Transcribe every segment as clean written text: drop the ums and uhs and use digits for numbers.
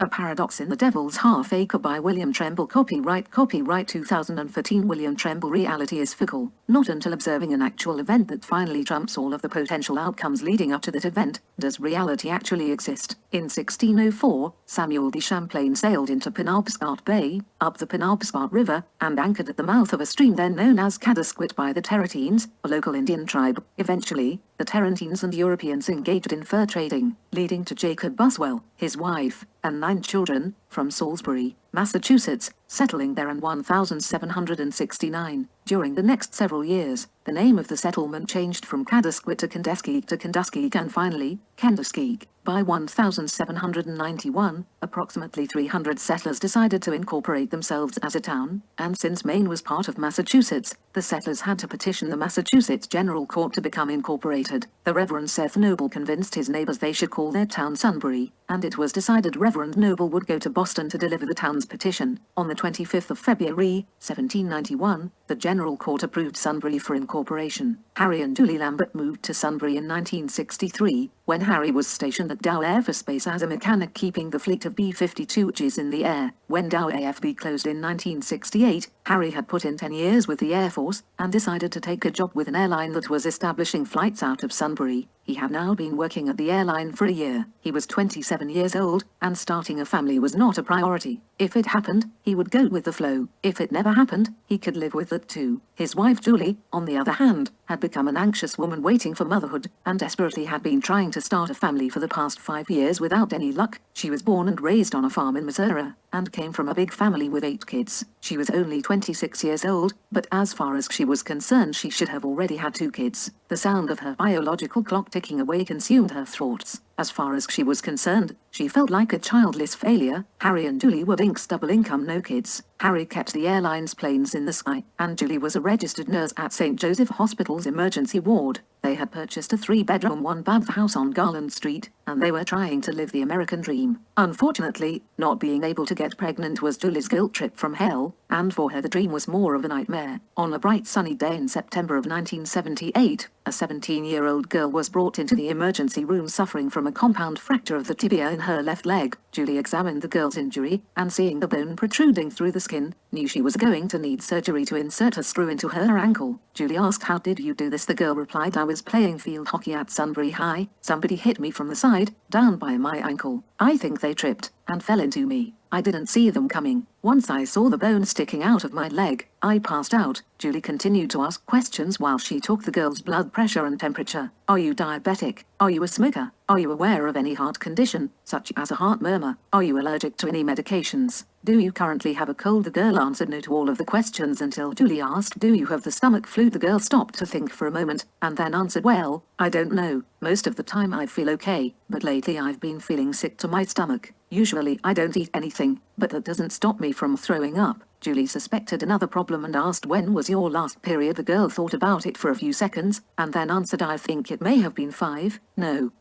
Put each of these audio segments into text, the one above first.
A Paradox in the Devil's Half-Acre by William Tremble. Copyright 2014. William Tremble. Reality is fickle. Not until observing an actual event that finally trumps all of the potential outcomes leading up to that event does reality actually exist. In 1604, Samuel de Champlain sailed into Penobscot Bay, up the Penobscot River, and anchored at the mouth of a stream then known as Cadasquit by the Tarantines, a local Indian tribe. Eventually, the Tarantines and Europeans engaged in fur trading, leading to Jacob Buswell, his wife, and 9 children, from Salisbury, Massachusetts, settling there in 1769. During the next several years, the name of the settlement changed from Cadasquit to Kenduskeag and finally, Kenduskeag. By 1791, approximately 300 settlers decided to incorporate themselves as a town, and since Maine was part of Massachusetts, the settlers had to petition the Massachusetts General Court to become incorporated. The Reverend Seth Noble convinced his neighbors they should call their town Sunbury, and it was decided Reverend Noble would go to Boston to deliver the town's petition. On the 25th of February, 1791, the General Court approved Sunbury for incorporation. Harry and Julie Lambert moved to Sunbury in 1963, when Harry was stationed at Dow Air Force Base as a mechanic keeping the fleet of B-52s in the air. When Dow AFB closed in 1968, Harry had put in 10 years with the Air Force and decided to take a job with an airline that was establishing flights out of Sunbury. He had now been working at the airline for a year. He was 27 years old, and starting a family was not a priority. If it happened, he would go with the flow. If it never happened, he could live with it too. His wife Julie, on the other hand, had become an anxious woman waiting for motherhood, and desperately had been trying to start a family for the past 5 years without any luck. She was born and raised on a farm in Missouri, and came from a big family with 8 kids. She was only 26 years old, but as far as she was concerned she should have already had 2 kids. The sound of her biological clock ticking away consumed her thoughts. As far as she was concerned, she felt like a childless failure. Harry and Julie were Inc.'s double income, no kids. Harry kept the airline's planes in the sky, and Julie was a registered nurse at St. Joseph Hospital's emergency ward. They had purchased a 3-bedroom, 1-bath house on Garland Street, and they were trying to live the American dream. Unfortunately, not being able to get pregnant was Julie's guilt trip from hell, and for her the dream was more of a nightmare. On a bright sunny day in September of 1978, a 17-year-old girl was brought into the emergency room suffering from a compound fracture of the tibia in her left leg. Julie examined the girl's injury, and seeing the bone protruding through the skin, knew she was going to need surgery to insert a screw into her ankle. Julie asked, "How did you do this?" The girl replied, "I was playing field hockey at Sunbury High. Somebody hit me from the side, down by my ankle. I think they tripped, and fell into me. I didn't see them coming. Once I saw the bone sticking out of my leg, I passed out." Julie continued to ask questions while she took the girl's blood pressure and temperature. "Are you diabetic? Are you a smoker? Are you aware of any heart condition, such as a heart murmur? Are you allergic to any medications? Do you currently have a cold?" The girl answered no to all of the questions until Julie asked, "Do you have the stomach flu?" The girl stopped to think for a moment, and then answered, "Well, I don't know. Most of the time I feel okay, but lately I've been feeling sick to my stomach. Usually I don't eat anything, but that doesn't stop me from throwing up." Julie suspected another problem and asked, "When was your last period?" The girl thought about it for a few seconds, and then answered, "I think it may have been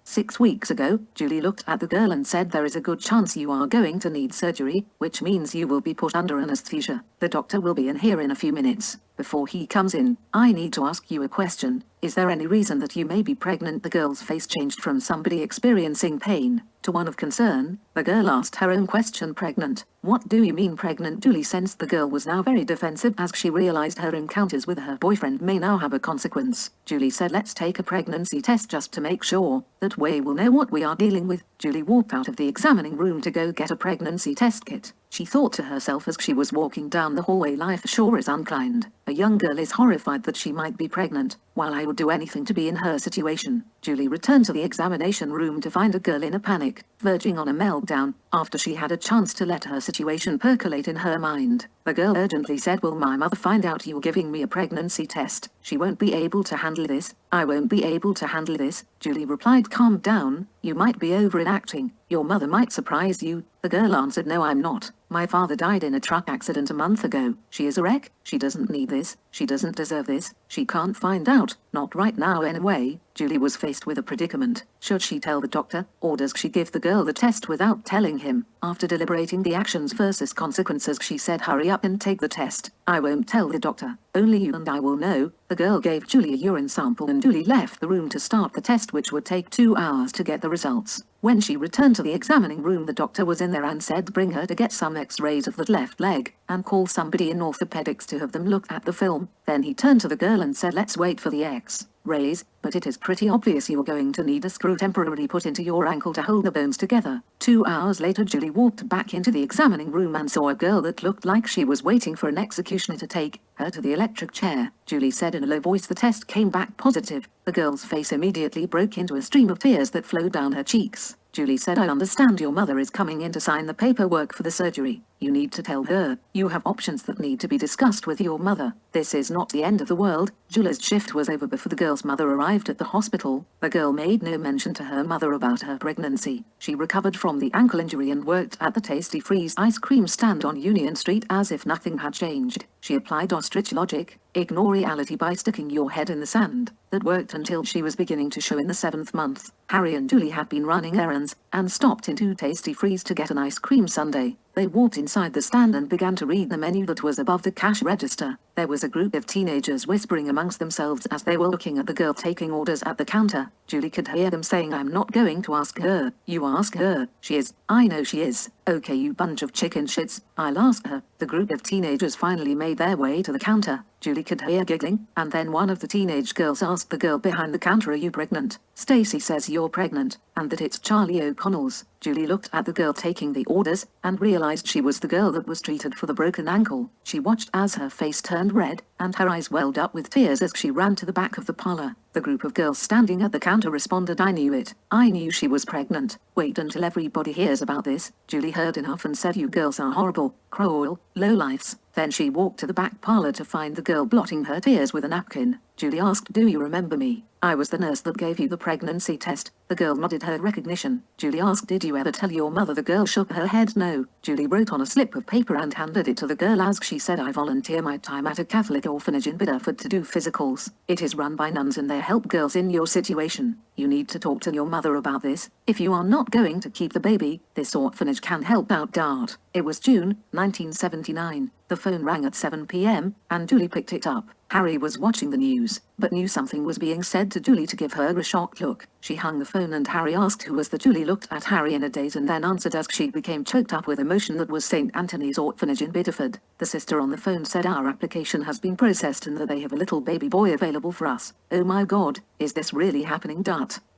6 weeks ago." Julie looked at the girl and said, "There is a good chance you are going to need surgery, which means you will be put under anesthesia. The doctor will be in here in a few minutes. Before he comes in, I need to ask you a question. Is there any reason that you may be pregnant?" The girl's face changed from somebody experiencing pain to one of concern. The girl asked her own question, "Pregnant? What do you mean pregnant?" Julie sensed the girl was now very defensive as she realized her encounters with her boyfriend may now have a consequence. Julie said, "Let's take a pregnancy test just to make sure. That way we'll know what we are dealing with." Julie walked out of the examining room to go get a pregnancy test kit. She thought to herself as she was walking down the hallway, "Life sure is unkind. A young girl is horrified that she might be pregnant, while I would do anything to be in her situation." Julie returned to the examination room to find a girl in a panic, verging on a meltdown, after she had a chance to let her situation percolate in her mind. The girl urgently said, "Will my mother find out you're giving me a pregnancy test? She won't be able to handle this." "I won't be able to handle this," Julie replied. "Calm down. You might be overreacting. Your mother might surprise you." The girl answered, "No, I'm not. My father died in a truck accident a month ago. She is a wreck. She doesn't need this. She doesn't deserve this. She can't find out. Not right now anyway." Julie was faced with a predicament. Should she tell the doctor, or does she give the girl the test without telling him? After deliberating the actions versus consequences, she said, "Hurry up and take the test. I won't tell the doctor. Only you and I will know." The girl gave Julie a urine sample and Julie left the room to start the test, which would take 2 hours to get the results. When she returned to the examining room, the doctor was in there and said bring her to get some x-rays of the left leg and call somebody in orthopedics to have them look at the film. Then he turned to the girl and said, "Let's wait for the x-rays, but it is pretty obvious you are going to need a screw temporarily put into your ankle to hold the bones together." 2 hours later, Julie walked back into the examining room and saw a girl that looked like she was waiting for an executioner to take her to the electric chair. Julie said in a low voice the test came back positive. The girl's face immediately broke into a stream of tears that flowed down her cheeks. Julie said, "I understand your mother is coming in to sign the paperwork for the surgery. You need to tell her you have options that need to be discussed with your mother. This is not the end of the world." Julie's shift was over before the girl's mother arrived at the hospital. The girl made no mention to her mother about her pregnancy. She recovered from the ankle injury and worked at the Tasty Freeze ice cream stand on Union Street as if nothing had changed. She applied ostrich logic, ignore reality by sticking your head in the sand. That worked until she was beginning to show in the 7th month. Harry and Julie had been running errands and stopped into Tasty Freeze to get an ice cream sundae. They walked inside the stand and began to read the menu that was above the cash register. There was a group of teenagers whispering amongst themselves as they were looking at the girl taking orders at the counter. Julie could hear them saying, "I'm not going to ask her. You ask her. She is. I know she is. Okay, you bunch of chicken shits. I'll ask her." The group of teenagers finally made their way to the counter. Julie could hear giggling, and then one of the teenage girls asked the girl behind the counter, "Are you pregnant?" "Stacy says you're pregnant, and that it's Charlie O'Connell's." Julie looked at the girl taking the orders, and realized she was the girl that was treated for the broken ankle. She watched as her face turned red, and her eyes welled up with tears as she ran to the back of the parlor. The group of girls standing at the counter responded, "I knew it. I knew she was pregnant. Wait until everybody hears about this." Julie heard enough and said, "You girls are horrible, cruel, lowlifes." Then she walked to the back parlor to find the girl blotting her tears with a napkin. Julie asked, "Do you remember me? I was the nurse that gave you the pregnancy test." The girl nodded her recognition. Julie asked, "Did you ever tell your mother?" The girl shook her head no. Julie wrote on a slip of paper and handed it to the girl as she said, "I volunteer my time at a Catholic orphanage in Biddeford to do physicals. It is run by nuns and they help girls in your situation. You need to talk to your mother about this. If you are not going to keep the baby, this orphanage can help out. Dart." It was June 1979. The phone rang at 7 p.m., and Julie picked it up. Harry was watching the news, but knew something was being said to Julie to give her a shocked look. She hung the phone and Harry asked who was the. Julie looked at Harry in a daze and then answered as she became choked up with emotion, "That was St. Anthony's Orphanage in Biddeford." The sister on the phone said, "Our application has been processed and that they have a little baby boy available for us." "Oh my God, is this really happening?"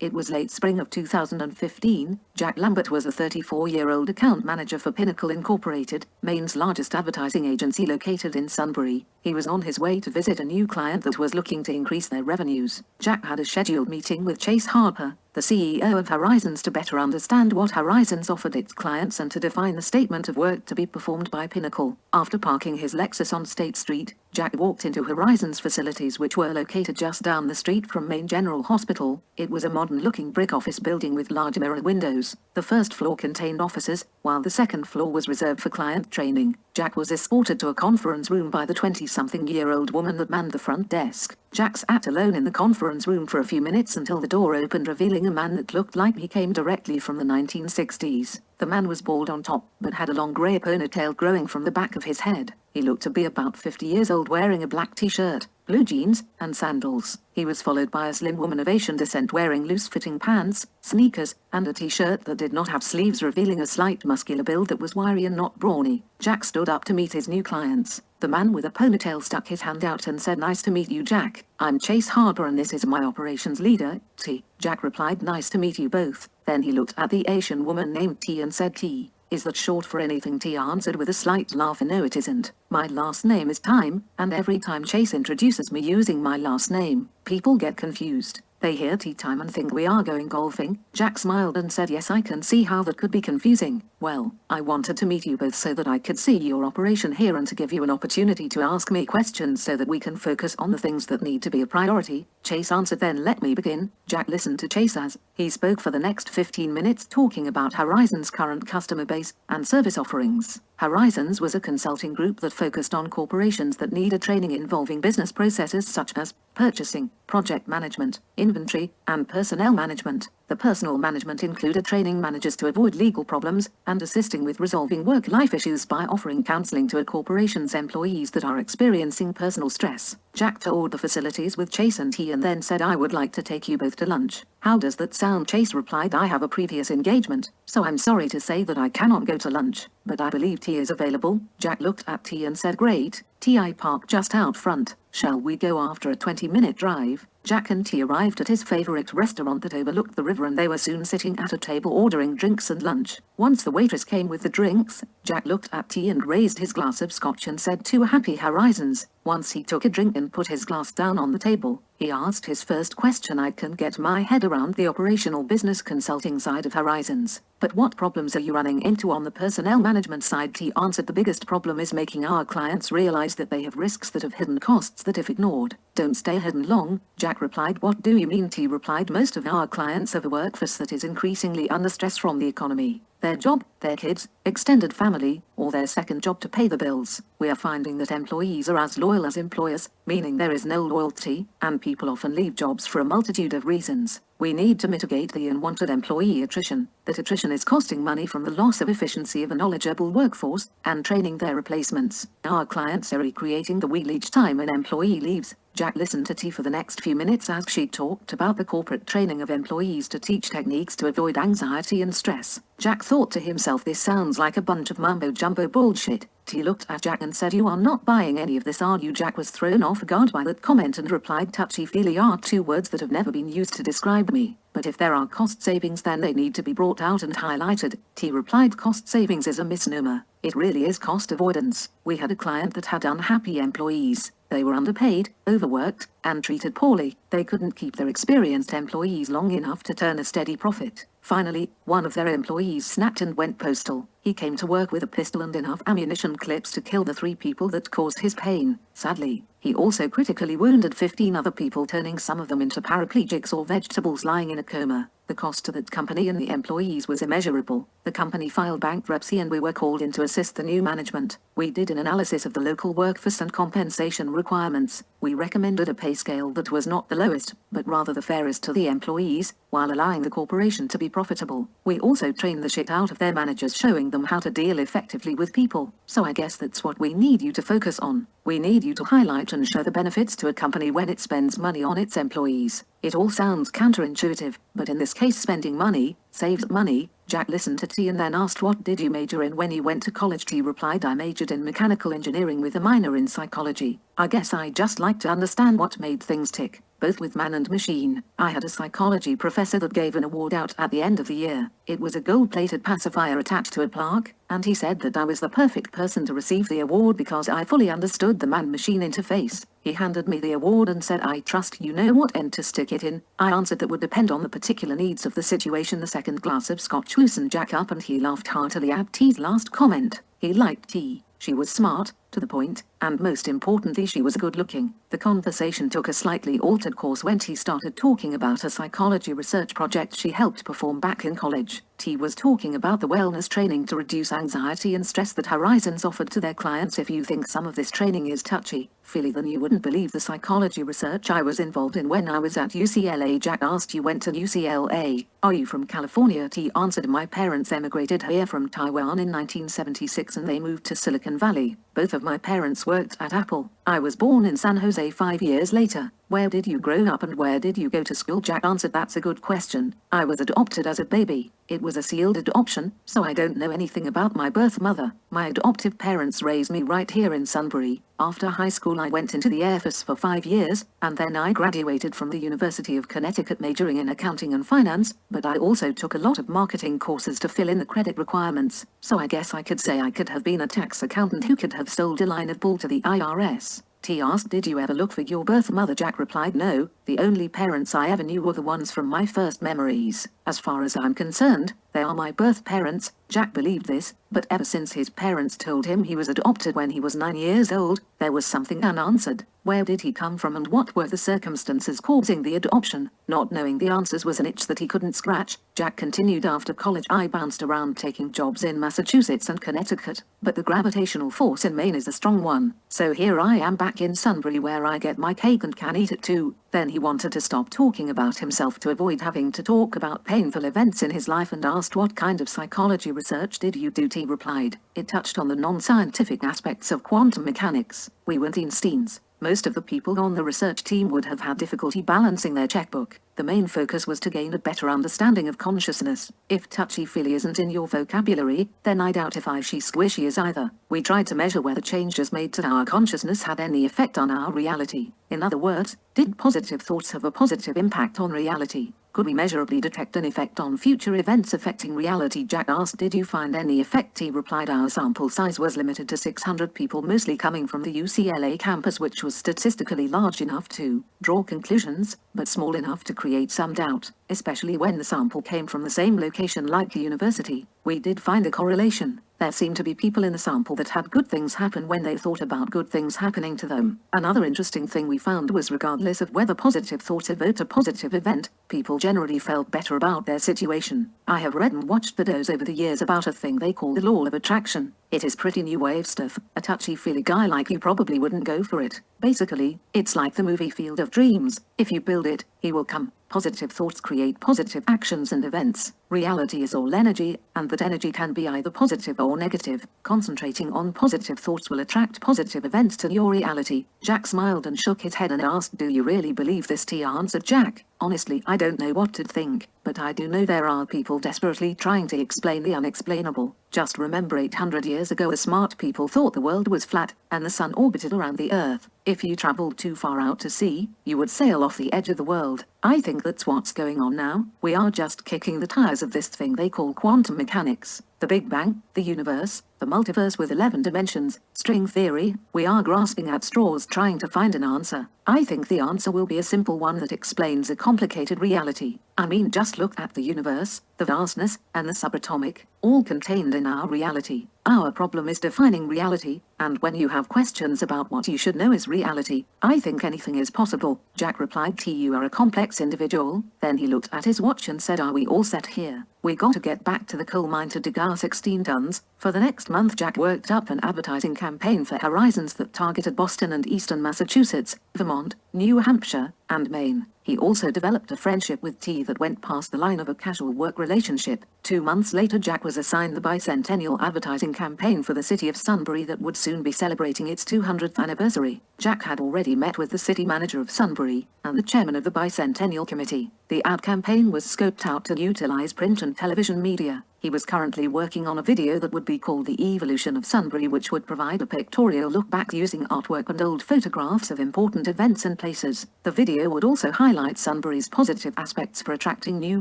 It was late spring of 2015. Jack Lambert was a 34-year-old account manager for Pinnacle Incorporated, Maine's largest advertising agency located in Sunbury. He was on his way to visit a new client that was looking to increase their revenues. Jack had a scheduled meeting with Chase Harper, the CEO of Horizons, to better understand what Horizons offered its clients and to define the statement of work to be performed by Pinnacle. After parking his Lexus on State Street, Jack walked into Horizons facilities, which were located just down the street from Maine General Hospital. It was a modern-looking brick office building with large mirror windows. The first floor contained offices, while the second floor was reserved for client training. Jack was escorted to a conference room by the 20-something-year-old woman that manned the front desk. Jack sat alone in the conference room for a few minutes until the door opened, revealing a man that looked like he came directly from the 1960s. The man was bald on top, but had a long grey ponytail growing from the back of his head. He looked to be about 50 years old, wearing a black t-shirt, blue jeans, and sandals. He was followed by a slim woman of Asian descent wearing loose-fitting pants, sneakers, and a t-shirt that did not have sleeves, revealing a slight muscular build that was wiry and not brawny. Jack stood up to meet his new clients. The man with a ponytail stuck his hand out and said, "Nice to meet you, Jack. I'm Chase Harper and this is my operations leader, T." Jack replied, "Nice to meet you both." Then he looked at the Asian woman named T and said, "T, is that short for anything?" T answered with a slight laugh, "No, it isn't. My last name is Time, and every time Chase introduces me using my last name, people get confused. They hear tea time and think we are going golfing." Jack smiled and said, "Yes, I can see how that could be confusing. Well, I wanted to meet you both so that I could see your operation here and to give you an opportunity to ask me questions so that we can focus on the things that need to be a priority." Chase answered, "Then let me begin." Jack listened to Chase as he spoke for the next 15 minutes, talking about Horizons' current customer base and service offerings. Horizons was a consulting group that focused on corporations that needed training involving business processes such as purchasing, project management, inventory, and personnel management. The personal management included training managers to avoid legal problems and assisting with resolving work-life issues by offering counseling to a corporation's employees that are experiencing personal stress. Jack toured the facilities with Chase and T and then said, "I would like to take you both to lunch." "How does that sound?" Chase replied. "I have a previous engagement, so I'm sorry to say that I cannot go to lunch, but I believe T is available." Jack looked at T and said, "Great, T, I park just out front. Shall we go after a 20-minute drive?" Jack and T arrived at his favorite restaurant that overlooked the river and they were soon sitting at a table ordering drinks and lunch. Once the waitress came with the drinks, Jack looked at T and raised his glass of scotch and said, "To Happy Horizons." Once he took a drink and put his glass down on the table, he asked his first question. "I can get my head around the operational business consulting side of Horizons, but what problems are you running into on the personnel management side?" T answered, "The biggest problem is making our clients realize that they have risks that have hidden costs that if ignored, don't stay hidden long." Jack replied, "What do you mean?" T replied, "Most of our clients have a workforce that is increasingly under stress from the economy. Their job, their kids, extended family, or their second job to pay the bills. We are finding that employees are as loyal as employers, meaning there is no loyalty, and people often leave jobs for a multitude of reasons. We need to mitigate the unwanted employee attrition. That attrition is costing money from the loss of efficiency of a knowledgeable workforce and training their replacements. Our clients are recreating the wheel each time an employee leaves." Jack listened to T for the next few minutes as she talked about the corporate training of employees to teach techniques to avoid anxiety and stress. Jack thought to himself, "This sounds like a bunch of mumbo-jumbo bullshit." T looked at Jack and said, "You are not buying any of this, are you?" Jack was thrown off guard by that comment and replied, "Touchy-feely are two words that have never been used to describe me. But if there are cost savings, then they need to be brought out and highlighted." T replied, "Cost savings is a misnomer. It really is cost avoidance. We had a client that had unhappy employees. They were underpaid, overworked, and treated poorly. They couldn't keep their experienced employees long enough to turn a steady profit. Finally, one of their employees snapped and went postal. He came to work with a pistol and enough ammunition clips to kill the 3 people that caused his pain. Sadly, he also critically wounded 15 other people, turning some of them into paraplegics or vegetables lying in a coma. The cost to that company and the employees was immeasurable. The company filed bankruptcy and we were called in to assist the new management. We did an analysis of the local workforce and compensation requirements. We recommended a pay scale that was not the lowest, but rather the fairest to the employees, while allowing the corporation to be profitable. We also trained the shit out of their managers, showing them how to deal effectively with people. So I guess that's what we need you to focus on. We need you to highlight and show the benefits to a company when it spends money on its employees. It all sounds counterintuitive, but in this case spending money saves money." Jack listened to T and then asked, "What did you major in when you went to college?" T replied, "I majored in mechanical engineering with a minor in psychology. I guess I just like to understand what made things tick, both with man and machine. I had a psychology professor that gave an award out at the end of the year. It was a gold-plated pacifier attached to a plaque, and he said that I was the perfect person to receive the award because I fully understood the man-machine interface. He handed me the award and said, 'I trust you know what end to stick it in.' I answered that would depend on the particular needs of the situation." The second glass of scotch loosened Jack up and he laughed heartily at T's last comment. He liked T. She was smart, to the point, and most importantly she was good looking. The conversation took a slightly altered course when T started talking about a psychology research project she helped perform back in college. T was talking about the wellness training to reduce anxiety and stress that Horizons offered to their clients. "If you think some of this training is touchy-feely, then you wouldn't believe the psychology research I was involved in when I was at UCLA." Jack asked, "You went to UCLA? Are you from California?" T answered, "My parents emigrated here from Taiwan in 1976 and they moved to Silicon Valley. Both of my parents worked at Apple. I was born in San Jose 5 years later." "Where did you grow up and where did you go to school?" Jack answered, "That's a good question. I was adopted as a baby. It was a sealed adoption, so I don't know anything about my birth mother. My adoptive parents raised me right here in Sunbury. After high school I went into the Air Force for 5 years, and then I graduated from the University of Connecticut majoring in accounting and finance, but I also took a lot of marketing courses to fill in the credit requirements. So I guess I could say I could have been a tax accountant who could have sold a line of bull to the IRS." T asked, "Did you ever look for your birth mother?" Jack replied, "No, the only parents I ever knew were the ones from my first memories. As far as I'm concerned, they are my birth parents." Jack believed this, but ever since his parents told him he was adopted when he was 9 years old, there was something unanswered. Where did he come from and what were the circumstances causing the adoption? Not knowing the answers was an itch that he couldn't scratch. Jack continued, "After college I bounced around taking jobs in Massachusetts and Connecticut, but the gravitational force in Maine is a strong one. So here I am back in Sunbury where I get my cake and can eat it too." Then he wanted to stop talking about himself to avoid having to talk about painful events in his life and asked, "What kind of psychology research did you do?" T replied, "It touched on the non-scientific aspects of quantum mechanics. We weren't Einsteins." Most of the people on the research team would have had difficulty balancing their checkbook. The main focus was to gain a better understanding of consciousness. If touchy-feely isn't in your vocabulary, then I doubt if squishy is either. We tried to measure whether changes made to our consciousness had any effect on our reality. In other words, did positive thoughts have a positive impact on reality? Could we measurably detect an effect on future events affecting reality? Jack asked. "Did you find any effect?" He replied, "Our sample size was limited to 600 people, mostly coming from the UCLA campus, which was statistically large enough to draw conclusions, but small enough to create some doubt, especially when the sample came from the same location like a university. We did find a correlation. There seemed to be people in the sample that had good things happen when they thought about good things happening to them." Another interesting thing we found was regardless of whether positive thoughts evoked a positive event, people generally felt better about their situation. I have read and watched videos over the years about a thing they call the law of attraction. It is pretty new wave stuff. A touchy-feely guy like you probably wouldn't go for it. Basically, it's like the movie Field of Dreams. If you build it, he will come. Positive thoughts create positive actions and events. Reality is all energy, and that energy can be either positive or negative. Concentrating on positive thoughts will attract positive events to your reality. Jack smiled and shook his head and asked, "Do you really believe this?" T answered Jack. "Honestly, I don't know what to think, but I do know there are people desperately trying to explain the unexplainable. Just remember 800 years ago smart people thought the world was flat, and the sun orbited around the earth. If you traveled too far out to sea, you would sail off the edge of the world. I think that's what's going on now. We are just kicking the tires of this thing they call quantum mechanics. The Big Bang, the universe, the multiverse with 11 dimensions, string theory. We are grasping at straws trying to find an answer. I think the answer will be a simple one that explains a complicated reality. I mean, just look at the universe, the vastness, and the subatomic, all contained in our reality. Our problem is defining reality, and when you have questions about what you should know is reality, I think anything is possible." Jack replied, "T, you are a complex individual." Then he looked at his watch and said, "Are we all set here? We got to get back to the coal mine to dig our 16 tons." For the next month, Jack worked up an advertising campaign for Horizons that targeted Boston and eastern Massachusetts, Vermont, New Hampshire, and Maine. He also developed a friendship with T that went past the line of a casual work relationship. 2 months later, Jack was assigned the bicentennial advertising campaign for the city of Sunbury that would soon be celebrating its 200th anniversary. Jack had already met with the city manager of Sunbury and the chairman of the bicentennial committee. The ad campaign was scoped out to utilize print and television media. He was currently working on a video that would be called The Evolution of Sunbury, which would provide a pictorial look back using artwork and old photographs of important events and places. The video would also highlight Sunbury's positive aspects for attracting new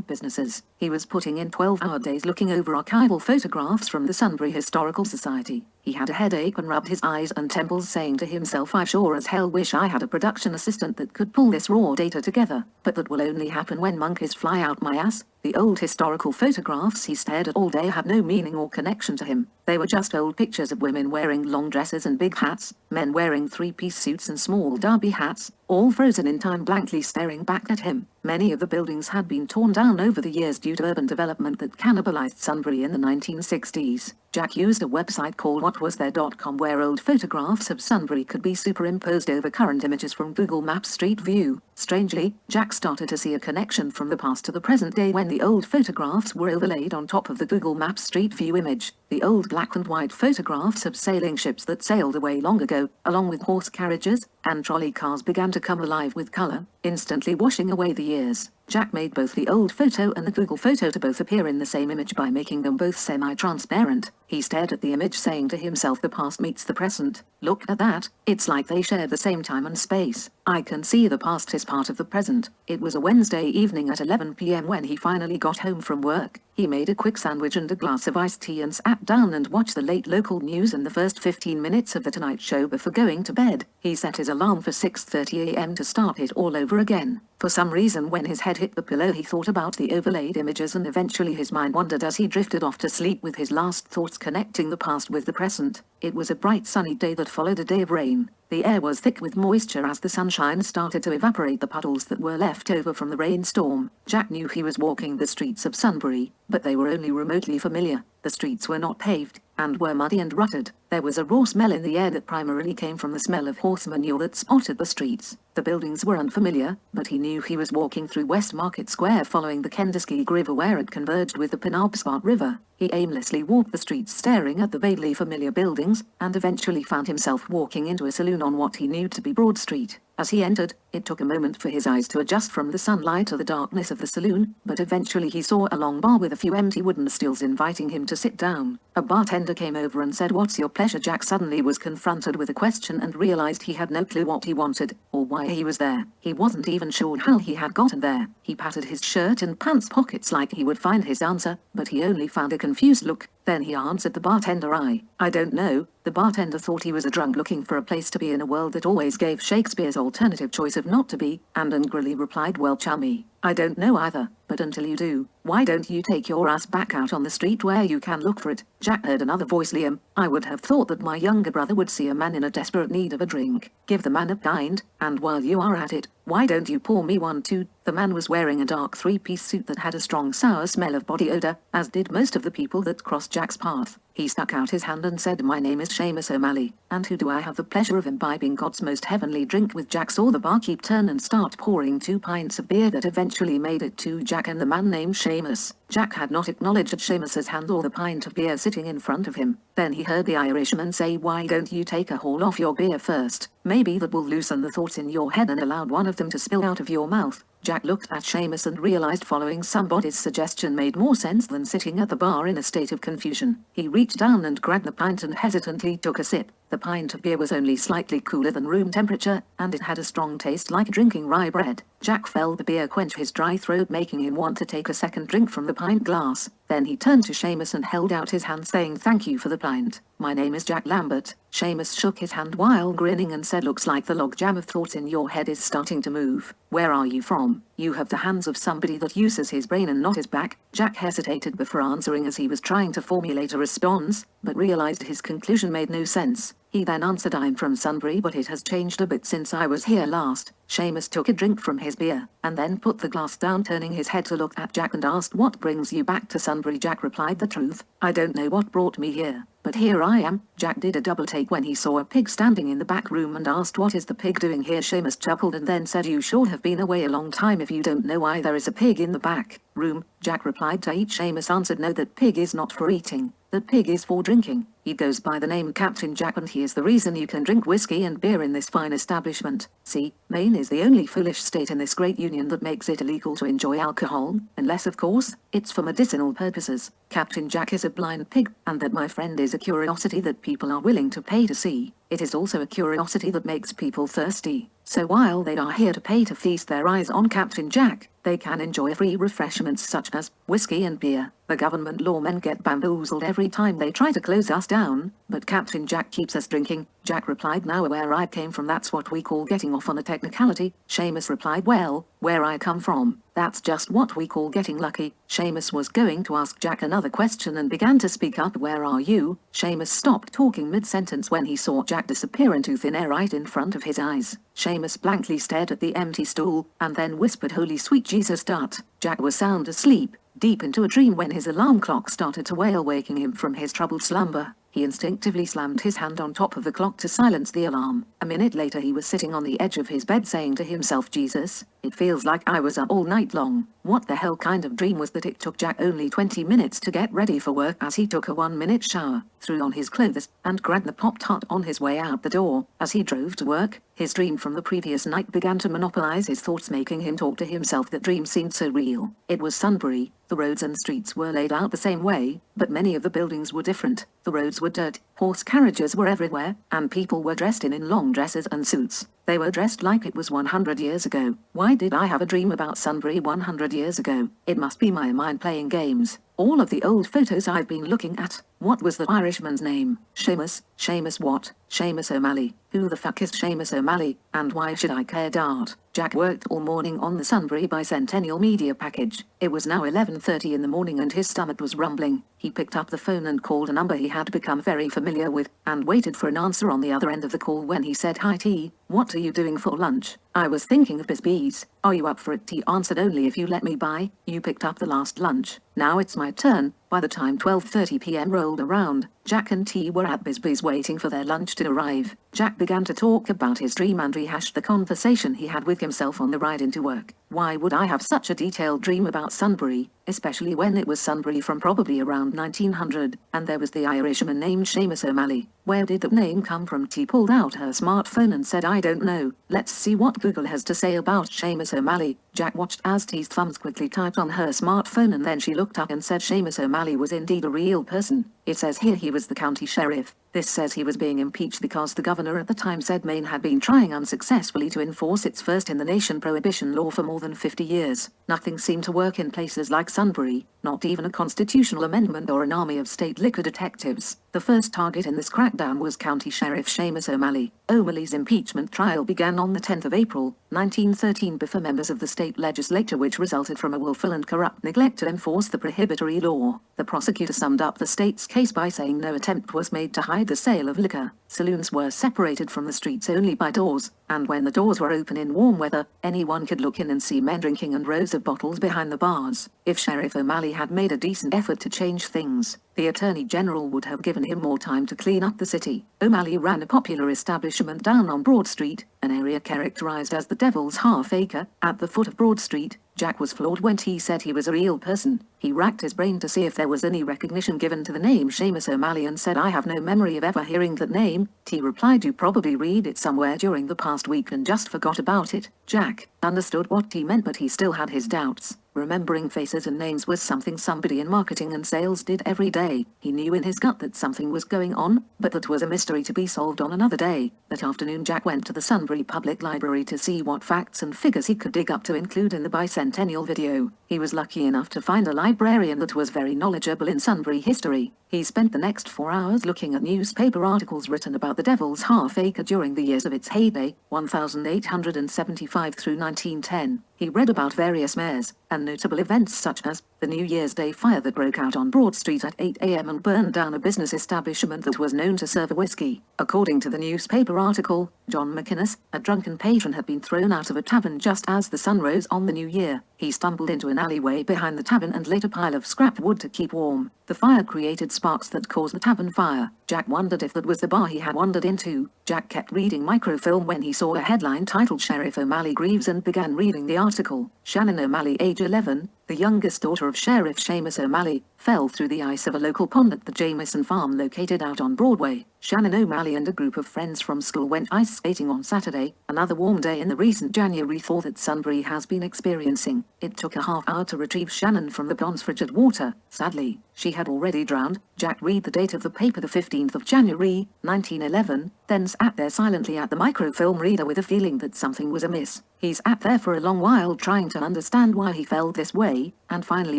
businesses. He was putting in 12-hour days looking over archival photographs from the Sunbury Historical Society. He had a headache and rubbed his eyes and temples, saying to himself, "I sure as hell wish I had a production assistant that could pull this raw data together, but that will only happen when monkeys fly out my ass." The old historical photographs he stared at all day had no meaning or connection to him. They were just old pictures of women wearing long dresses and big hats, men wearing three-piece suits and small derby hats, all frozen in time, blankly staring back at him. Many of the buildings had been torn down over the years due to urban development that cannibalized Sunbury in the 1960s. Jack used a website called whatwasthere.com where old photographs of Sunbury could be superimposed over current images from Google Maps Street View. Strangely, Jack started to see a connection from the past to the present day when the old photographs were overlaid on top of the Google Maps Street View image. The old black and white photographs of sailing ships that sailed away long ago, along with horse carriages and trolley cars, began to come alive with color, instantly washing away the years. Jack made both the old photo and the Google photo to both appear in the same image by making them both semi-transparent. He stared at the image, saying to himself, "The past meets the present. Look at that, it's like they share the same time and space. I can see the past is part of the present." It was a Wednesday evening at 11 p.m. when he finally got home from work. He made a quick sandwich and a glass of iced tea and sat down and watched the late local news and the first 15 minutes of The Tonight Show before going to bed. He set his alarm for 6:30 a.m. to start it all over again. For some reason, when his head hit the pillow, he thought about the overlaid images, and eventually his mind wandered as he drifted off to sleep with his last thoughts connecting the past with the present. It was a bright sunny day that followed a day of rain. The air was thick with moisture as the sunshine started to evaporate the puddles that were left over from the rainstorm. Jack knew he was walking the streets of Sunbury, but they were only remotely familiar. The streets were not paved, and were muddy and rutted. There was a raw smell in the air that primarily came from the smell of horse manure that spotted the streets. The buildings were unfamiliar, but he knew he was walking through West Market Square following the Kenduskeag River where it converged with the Penobscot River. He aimlessly walked the streets staring at the vaguely familiar buildings, and eventually found himself walking into a saloon on what he knew to be Broad Street. As he entered, it took a moment for his eyes to adjust from the sunlight to the darkness of the saloon, but eventually he saw a long bar with a few empty wooden stools inviting him to sit down. A bartender came over and said, "What's your pleasure?" Jack suddenly was confronted with a question and realized he had no clue what he wanted, or why he was there. He wasn't even sure how he had gotten there. He patted his shirt and pants pockets like he would find his answer, but he only found a confused look. Then he answered the bartender, I don't know." The bartender thought he was a drunk looking for a place to be in a world that always gave Shakespeare's alternative choice of not to be, and angrily replied, "Well, chummy, I don't know either, but until you do, why don't you take your ass back out on the street where you can look for it?" Jack heard another voice, "Liam, I would have thought that my younger brother would see a man in a desperate need of a drink. Give the man a pint, and while you are at it, why don't you pour me one too?" The man was wearing a dark three-piece suit that had a strong sour smell of body odor, as did most of the people that crossed Jack's path. He stuck out his hand and said, "My name is Seamus O'Malley, and who do I have the pleasure of imbibing God's most heavenly drink with?" Jack saw the barkeep turn and start pouring 2 pints of beer that eventually made it to Jack and the man named Seamus. Jack had not acknowledged Seamus's hand or the pint of beer sitting in front of him. Then he heard the Irishman say, "Why don't you take a haul off your beer first? Maybe that will loosen the thoughts in your head and allow one of them to spill out of your mouth." Jack looked at Seamus and realized following somebody's suggestion made more sense than sitting at the bar in a state of confusion. He reached down and grabbed the pint and hesitantly took a sip. The pint of beer was only slightly cooler than room temperature, and it had a strong taste like drinking rye bread. Jack felt the beer quench his dry throat, making him want to take a second drink from the pint glass. Then he turned to Seamus and held out his hand, saying, "Thank you for the pint. My name is Jack Lambert." Seamus shook his hand while grinning and said, "Looks like the logjam of thoughts in your head is starting to move. Where are you from? You have the hands of somebody that uses his brain and not his back." Jack hesitated before answering as he was trying to formulate a response, but realized his conclusion made no sense. He then answered, "I'm from Sunbury, but it has changed a bit since I was here last." Seamus took a drink from his beer, and then put the glass down, turning his head to look at Jack and asked, "What brings you back to Sunbury?" Jack replied the truth. "I don't know what brought me here, but here I am." Jack did a double take when he saw a pig standing in the back room and asked, "What is the pig doing here?" Seamus chuckled and then said, "You sure have been away a long time if you don't know why there is a pig in the back room." Jack replied to eat. Seamus answered, "No, that pig is not for eating. That pig is for drinking. He goes by the name Captain Jack, and he is the reason you can drink whiskey and beer in this fine establishment. See, Maine is the only foolish state in this great union that makes it illegal to enjoy alcohol, unless, of course, it's for medicinal purposes. Captain Jack is a blind pig, and that, my friend, is a curiosity that people are willing to pay to see. It is also a curiosity that makes people thirsty. So while they are here to pay to feast their eyes on Captain Jack, they can enjoy free refreshments such as whiskey and beer. The government lawmen get bamboozled every time they try to close us down, but Captain Jack keeps us drinking." Jack replied, "Now where I came from, that's what we call getting off on a technicality." Seamus replied, "Well, where I come from, that's just what we call getting lucky." Seamus was going to ask Jack another question and began to speak up, "Where are you?" Seamus stopped talking mid-sentence when he saw Jack disappear into thin air right in front of his eyes. Seamus blankly stared at the empty stool, and then whispered, "Holy sweet Jesus, Dart." Jack was sound asleep, deep into a dream, when his alarm clock started to wail, waking him from his troubled slumber. He instinctively slammed his hand on top of the clock to silence the alarm. A minute later he was sitting on the edge of his bed saying to himself, "Jesus, it feels like I was up all night long. What the hell kind of dream was that?" It took Jack only 20 minutes to get ready for work as he took a 1-minute shower, threw on his clothes, and grabbed the Pop-Tart on his way out the door. As he drove to work, his dream from the previous night began to monopolize his thoughts, making him talk to himself. That dream seemed so real. It was Sunbury. The roads and streets were laid out the same way, but many of the buildings were different. The roads were dirt, horse carriages were everywhere, and people were dressed in long dresses and suits. They were dressed like it was 100 years ago. Why did I have a dream about Sunbury 100 years ago? It must be my mind playing games. All of the old photos I've been looking at. What was the Irishman's name? Seamus. Seamus what? Seamus O'Malley. Who the fuck is Seamus O'Malley, and why should I care? Dart. Jack worked all morning on the Sunbury Bicentennial media package. It was now 11:30 in the morning and his stomach was rumbling. He picked up the phone and called a number he had become very familiar with, and waited for an answer on the other end of the call when he said, "Hi T, what are you doing for lunch?" "I was thinking of bisbees." "Are you up for it?" T answered, "Only if you let me buy." "You picked up the last lunch. Now it's my turn. By the time 12:30 p.m. rolled around, Jack and T were at Bisbee's waiting for their lunch to arrive. Jack began to talk about his dream and rehashed the conversation he had with himself on the ride into work. Why would I have such a detailed dream about Sunbury, especially when it was Sunbury from probably around 1900, and there was the Irishman named Seamus O'Malley? Where did that name come from? T pulled out her smartphone and said, I don't know. Let's see what Google has to say about Seamus O'Malley. Jack watched as T's thumbs quickly typed on her smartphone, and then she looked up and said Seamus O'Malley was indeed a real person. It says here he was the county sheriff. This says he was being impeached because the governor at the time said Maine had been trying unsuccessfully to enforce its first-in-the-nation prohibition law for more than 50 years. Nothing seemed to work in places like Sunbury, not even a constitutional amendment or an army of state liquor detectives. The first target in this crackdown was County Sheriff Seamus O'Malley. O'Malley's impeachment trial began on the 10th of April, 1913 before members of the state legislature, which resulted from a willful and corrupt neglect to enforce the prohibitory law. The prosecutor summed up the state's case by saying no attempt was made to hide the sale of liquor. Saloons were separated from the streets only by doors, and when the doors were open in warm weather, anyone could look in and see men drinking and rows of bottles behind the bars. If Sheriff O'Malley had made a decent effort to change things, the Attorney General would have given him more time to clean up the city. O'Malley ran a popular establishment down on Broad Street, an area characterized as the Devil's Half-Acre, at the foot of Broad Street. Jack was floored when T said he was a real person. He racked his brain to see if there was any recognition given to the name Seamus O'Malley and said, I have no memory of ever hearing that name. T replied, you probably read it somewhere during the past week and just forgot about it. Jack understood what T meant, but he still had his doubts. Remembering faces and names was something somebody in marketing and sales did every day. He knew in his gut that something was going on, but that was a mystery to be solved on another day. That afternoon Jack went to the Sunbury Public Library to see what facts and figures he could dig up to include in the bicentennial video. He was lucky enough to find a librarian that was very knowledgeable in Sunbury history. He spent the next 4 hours looking at newspaper articles written about the Devil's Half-Acre during the years of its heyday, 1875 through 1910. He read about various mayors and notable events such as the New Year's Day fire that broke out on Broad Street at 8 a.m. and burned down a business establishment that was known to serve whiskey. According to the newspaper article, John McInnes, a drunken patron, had been thrown out of a tavern just as the sun rose on the new year. He stumbled into an alleyway behind the tavern and lit a pile of scrap wood to keep warm. The fire created sparks that caused the tavern fire. Jack wondered if that was the bar he had wandered into. Jack kept reading microfilm when he saw a headline titled Sheriff O'Malley Grieves and began reading the article. Shannon O'Malley, age 11, the youngest daughter of Sheriff Seamus O'Malley, fell through the ice of a local pond at the Jamison Farm located out on Broadway. Shannon O'Malley and a group of friends from school went ice skating on Saturday, another warm day in the recent January thaw that Sunbury has been experiencing. It took a half hour to retrieve Shannon from the pond's frigid water. Sadly, she had already drowned. Jack read the date of the paper, the 15th of January, 1911, then sat there silently at the microfilm reader with a feeling that something was amiss. He sat there for a long while trying to understand why he felt this way, and finally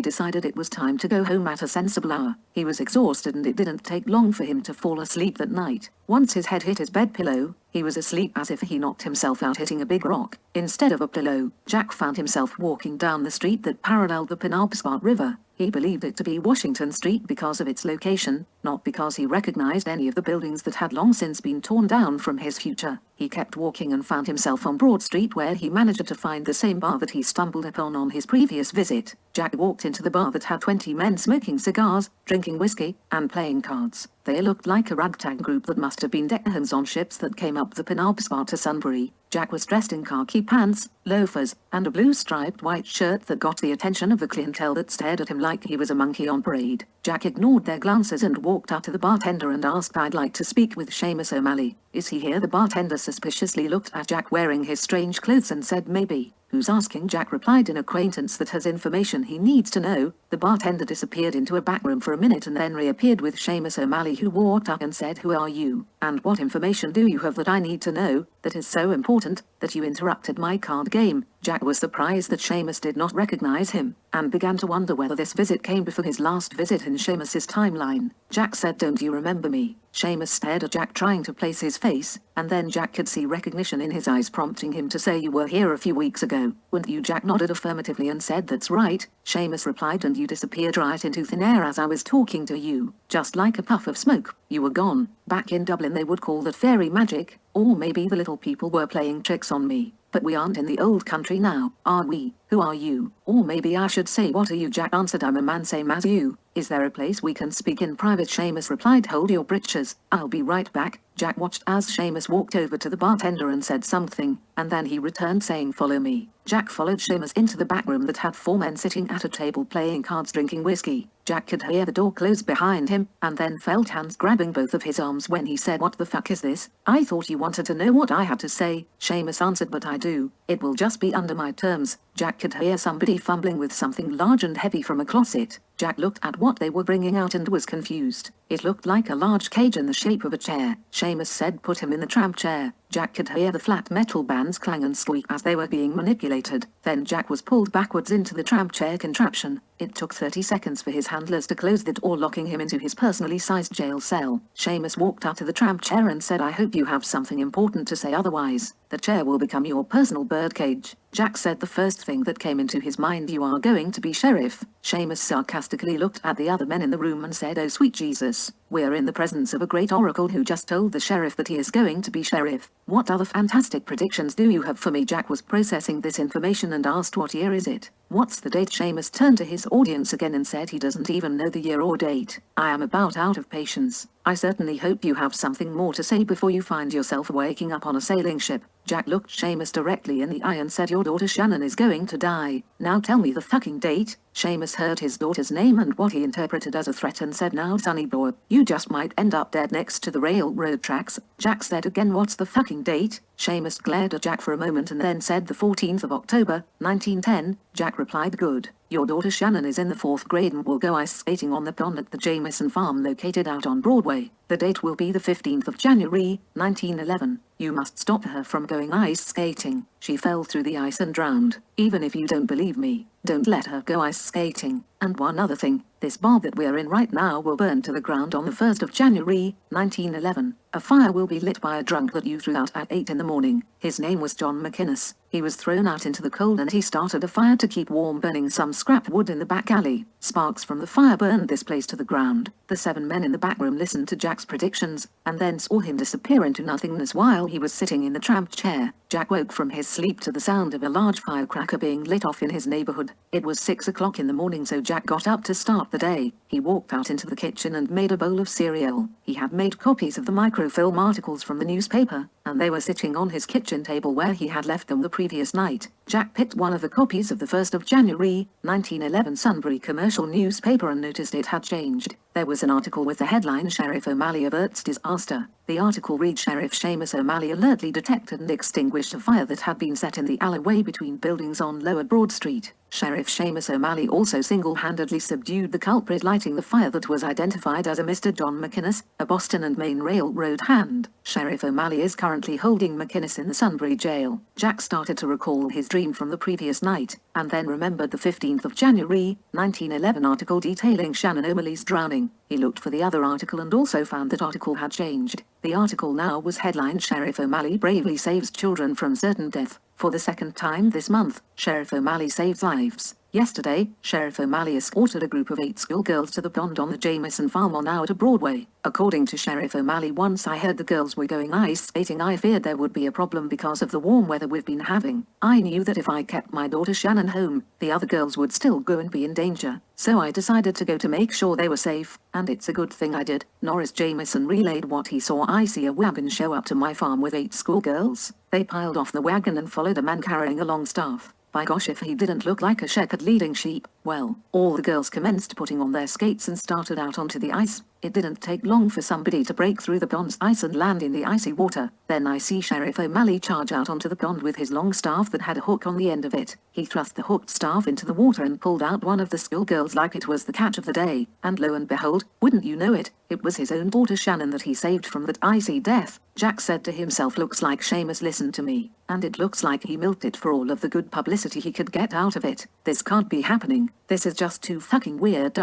decided it was time to go home at a sensible hour. He was exhausted and it didn't take long for him to fall asleep that night. Once his head hit his bed pillow, he was asleep as if he knocked himself out hitting a big rock. Instead of a pillow, Jack found himself walking down the street that paralleled the Penobscot River. He believed it to be Washington Street because of its location, not because he recognized any of the buildings that had long since been torn down from his future. He kept walking and found himself on Broad Street, where he managed to find the same bar that he stumbled upon on his previous visit. Jack walked into the bar that had 20 men smoking cigars, drinking whiskey, and playing cards. They looked like a ragtag group that must have been deckhands on ships that came up the Penobscot to Sunbury. Jack was dressed in khaki pants, loafers, and a blue striped white shirt that got the attention of the clientele that stared at him like he was a monkey on parade. Jack ignored their glances and walked up to the bartender and asked, I'd like to speak with Seamus O'Malley. Is he here? The bartender suspiciously looked at Jack wearing his strange clothes and said, maybe. Who's asking? Jack replied, an acquaintance that has information he needs to know. The bartender disappeared into a back room for a minute and then reappeared with Seamus O'Malley, who walked up and said, who are you? And what information do you have that I need to know, that is so important, that you interrupted my card game? Jack was surprised that Seamus did not recognize him, and began to wonder whether this visit came before his last visit in Seamus's timeline. Jack said, don't you remember me? Seamus stared at Jack, trying to place his face, and then Jack could see recognition in his eyes, prompting him to say, you were here a few weeks ago, weren't you? Jack nodded affirmatively and said, that's right. Seamus replied, and you disappeared right into thin air as I was talking to you, just like a puff of smoke. You were gone. Back in Dublin they would call that fairy magic, or maybe the little people were playing tricks on me. But we aren't in the old country now, are we? Who are you? Or maybe I should say, what are you? Jack answered, I'm a man same as you. Is there a place we can speak in private? Seamus replied, hold your britches, I'll be right back. Jack watched as Seamus walked over to the bartender and said something, and then he returned saying, follow me. Jack followed Seamus into the back room that had 4 men sitting at a table playing cards drinking whiskey. Jack could hear the door close behind him, and then felt hands grabbing both of his arms when he said, what the fuck is this? I thought you wanted to know what I had to say, Seamus answered, but I do. It will just be under my terms. Jack could hear somebody fumbling with something large and heavy from a closet. Jack looked at what they were bringing out and was confused. It looked like a large cage in the shape of a chair. Seamus said, put him in the tramp chair. Jack could hear the flat metal bands clang and squeak as they were being manipulated. Then Jack was pulled backwards into the tramp chair contraption. It took 30 seconds for his handlers to close the door, locking him into his personally sized jail cell. Seamus walked out to the tramp chair and said, I hope you have something important to say, otherwise the chair will become your personal birdcage. Jack said the first thing that came into his mind, you are going to be sheriff. Seamus sarcastically looked at the other men in the room and said, oh sweet Jesus, we're in the presence of a great oracle who just told the sheriff that he is going to be sheriff. What other fantastic predictions do you have for me? Jack was processing this information and asked, what year is it? What's the date? Seamus turned to his audience again and said he doesn't even know the year or date. I am about out of patience. I certainly hope you have something more to say before you find yourself waking up on a sailing ship. Jack looked Seamus directly in the eye and said, your daughter Shannon is going to die. Now tell me the fucking date. Seamus heard his daughter's name and what he interpreted as a threat and said, now sonny boy, you just might end up dead next to the railroad tracks. Jack said again, what's the fucking date? Seamus glared at Jack for a moment and then said, the 14th of October, 1910. Jack replied, good. Your daughter Shannon is in the 4th grade and will go ice skating on the pond at the Jamison farm located out on Broadway. The date will be the 15th of January, 1911. You must stop her from going ice skating. She fell through the ice and drowned. Even if you don't believe me, don't let her go ice skating. And one other thing, this bar that we're in right now will burn to the ground on the 1st of January, 1911. A fire will be lit by a drunk that you threw out at 8 in the morning. His name was John McInnes. He was thrown out into the cold and he started a fire to keep warm, burning some scrap wood in the back alley. Sparks from the fire burned this place to the ground. The 7 men in the back room listened to Jack's predictions and then saw him disappear into nothingness while he was sitting in the tramp chair. Jack woke from his sleep to the sound of a large firecracker being lit off in his neighborhood. It was 6 o'clock in the morning, so Jack got up to start the day. He walked out into the kitchen and made a bowl of cereal. He had made copies of the microfilm articles from the newspaper, and they were sitting on his kitchen table where he had left them the previous night. Jack picked one of the copies of the 1st of January, 1911 Sunbury commercial newspaper and noticed it had changed. There was an article with the headline, Sheriff O'Malley averts disaster. The article read, Sheriff Seamus O'Malley alertly detected and extinguished a fire that had been set in the alleyway between buildings on Lower Broad Street. Sheriff Seamus O'Malley also single-handedly subdued the culprit, lighting the fire that was identified as a Mr. John McInnes, a Boston and Maine Railroad hand. Sheriff O'Malley is currently holding McInnes in the Sunbury jail. Jack started to recall his dream from the previous night, and then remembered the 15th of January, 1911 article detailing Shannon O'Malley's drowning. He looked for the other article and also found that article had changed. The article now was headlined, Sheriff O'Malley bravely saves children from certain death. For the 2nd time this month, Sheriff O'Malley saves lives. Yesterday, Sheriff O'Malley escorted a group of 8 schoolgirls to the pond on the Jamison farm on out to Broadway. According to Sheriff O'Malley, once I heard the girls were going ice skating, I feared there would be a problem because of the warm weather we've been having. I knew that if I kept my daughter Shannon home, the other girls would still go and be in danger. So I decided to go to make sure they were safe, and it's a good thing I did. Norris Jamison relayed what he saw. I see a wagon show up to my farm with 8 schoolgirls. They piled off the wagon and followed a man carrying a long staff. By gosh, if he didn't look like a shepherd leading sheep. Well, all the girls commenced putting on their skates and started out onto the ice. It didn't take long for somebody to break through the pond's ice and land in the icy water. Then I see Sheriff O'Malley charge out onto the pond with his long staff that had a hook on the end of it. He thrust the hooked staff into the water and pulled out one of the schoolgirls like it was the catch of the day. And lo and behold, wouldn't you know it, it was his own daughter Shannon that he saved from that icy death. Jack said to himself, looks like Seamus listened to me, and it looks like he milked it for all of the good publicity he could get out of it. This can't be happening. This is just too fucking weird.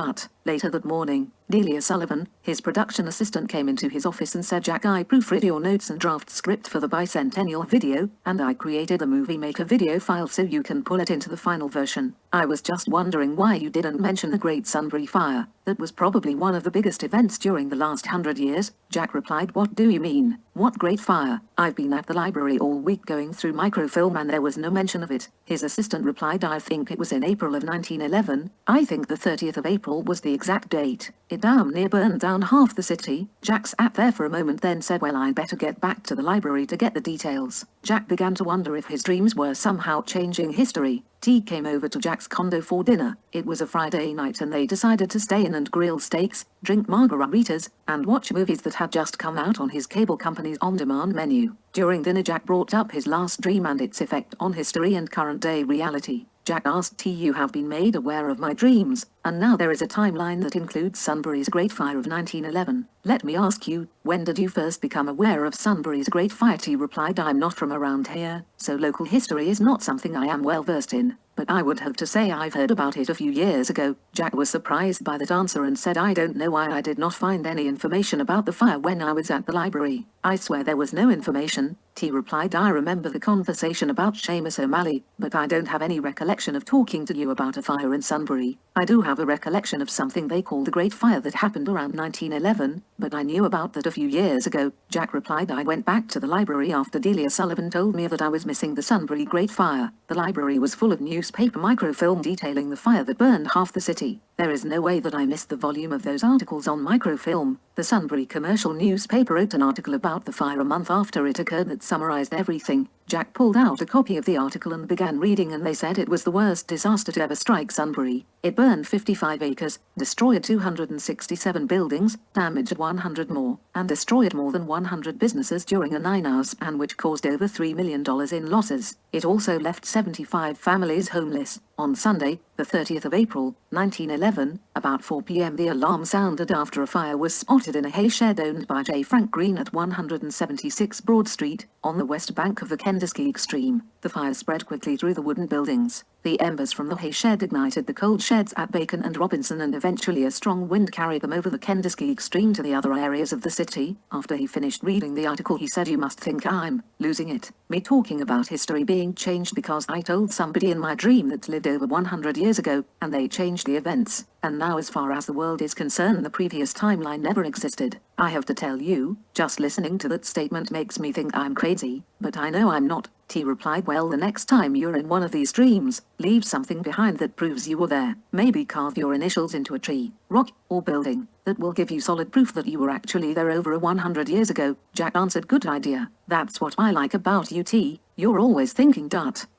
Later that morning, Delia Sullivan, his production assistant, came into his office and said, Jack, I proofread your notes and draft script for the bicentennial video, and I created a movie maker video file so you can pull it into the final version. I was just wondering why you didn't mention the Great Sunbury Fire. That was probably one of the biggest events during the last 100 years, Jack replied. What do you mean? What great fire? I've been at the library all week going through microfilm and there was no mention of it. His assistant replied, I think it was in April of 1911. I think the 30th of April was the exact date. It damn near burned down half the city. Jack sat there for a moment, then said, well, I'd better get back to the library to get the details. Jack began to wonder if his dreams were somehow changing history. T came over to Jack's condo for dinner. It was a Friday night and they decided to stay in and grill steaks, drink margaritas, and watch movies that had just come out on his cable company's on-demand menu. During dinner, Jack brought up his last dream and its effect on history and current-day reality. Jack asked T, you have been made aware of my dreams, and now there is a timeline that includes Sunbury's Great Fire of 1911. Let me ask you, when did you first become aware of Sunbury's Great Fire? T replied, I'm not from around here, so local history is not something I am well versed in, but I would have to say I've heard about it a few years ago. Jack was surprised by that answer and said, I don't know why I did not find any information about the fire when I was at the library. I swear there was no information. T replied, I remember the conversation about Seamus O'Malley, but I don't have any recollection of talking to you about a fire in Sunbury. I do have a recollection of something they call the Great Fire that happened around 1911, but I knew about that a few years ago. Jack replied, I went back to the library after Delia Sullivan told me that I was missing the Sunbury Great Fire. The library was full of newspaper microfilm detailing the fire that burned half the city. There is no way that I missed the volume of those articles on microfilm. The Sunbury commercial newspaper wrote an article about the fire a month after it occurred that summarized everything. Jack pulled out a copy of the article and began reading, and they said it was the worst disaster to ever strike Sunbury. It burned 55 acres, destroyed 267 buildings, damaged 100 more, and destroyed more than 100 businesses during a 9-hour span, which caused over $3 million in losses. It also left 75 families homeless. On Sunday, the 30th of April, 1911, about 4 p.m. the alarm sounded after a fire was spotted in a hay shed owned by J. Frank Green at 176 Broad Street, on the west bank of the Kenduskeag Stream. The fire spread quickly through the wooden buildings. The embers from the hay shed ignited the coal sheds at Bacon and Robinson, and eventually a strong wind carried them over the Kenduskeag Stream to the other areas of the city. After he finished reading the article, he said, you must think I'm losing it. Me talking about history being changed because I told somebody in my dream that lived over 100 years ago, and they changed the events. And now, as far as the world is concerned, the previous timeline never existed. I have to tell you, just listening to that statement makes me think I'm crazy, but I know I'm not. T replied, well, the next time you're in one of these dreams, leave something behind that proves you were there. Maybe carve your initials into a tree, rock, or building. That will give you solid proof that you were actually there over 100 years ago. Jack answered, good idea. That's what I like about you, T. You're always thinking.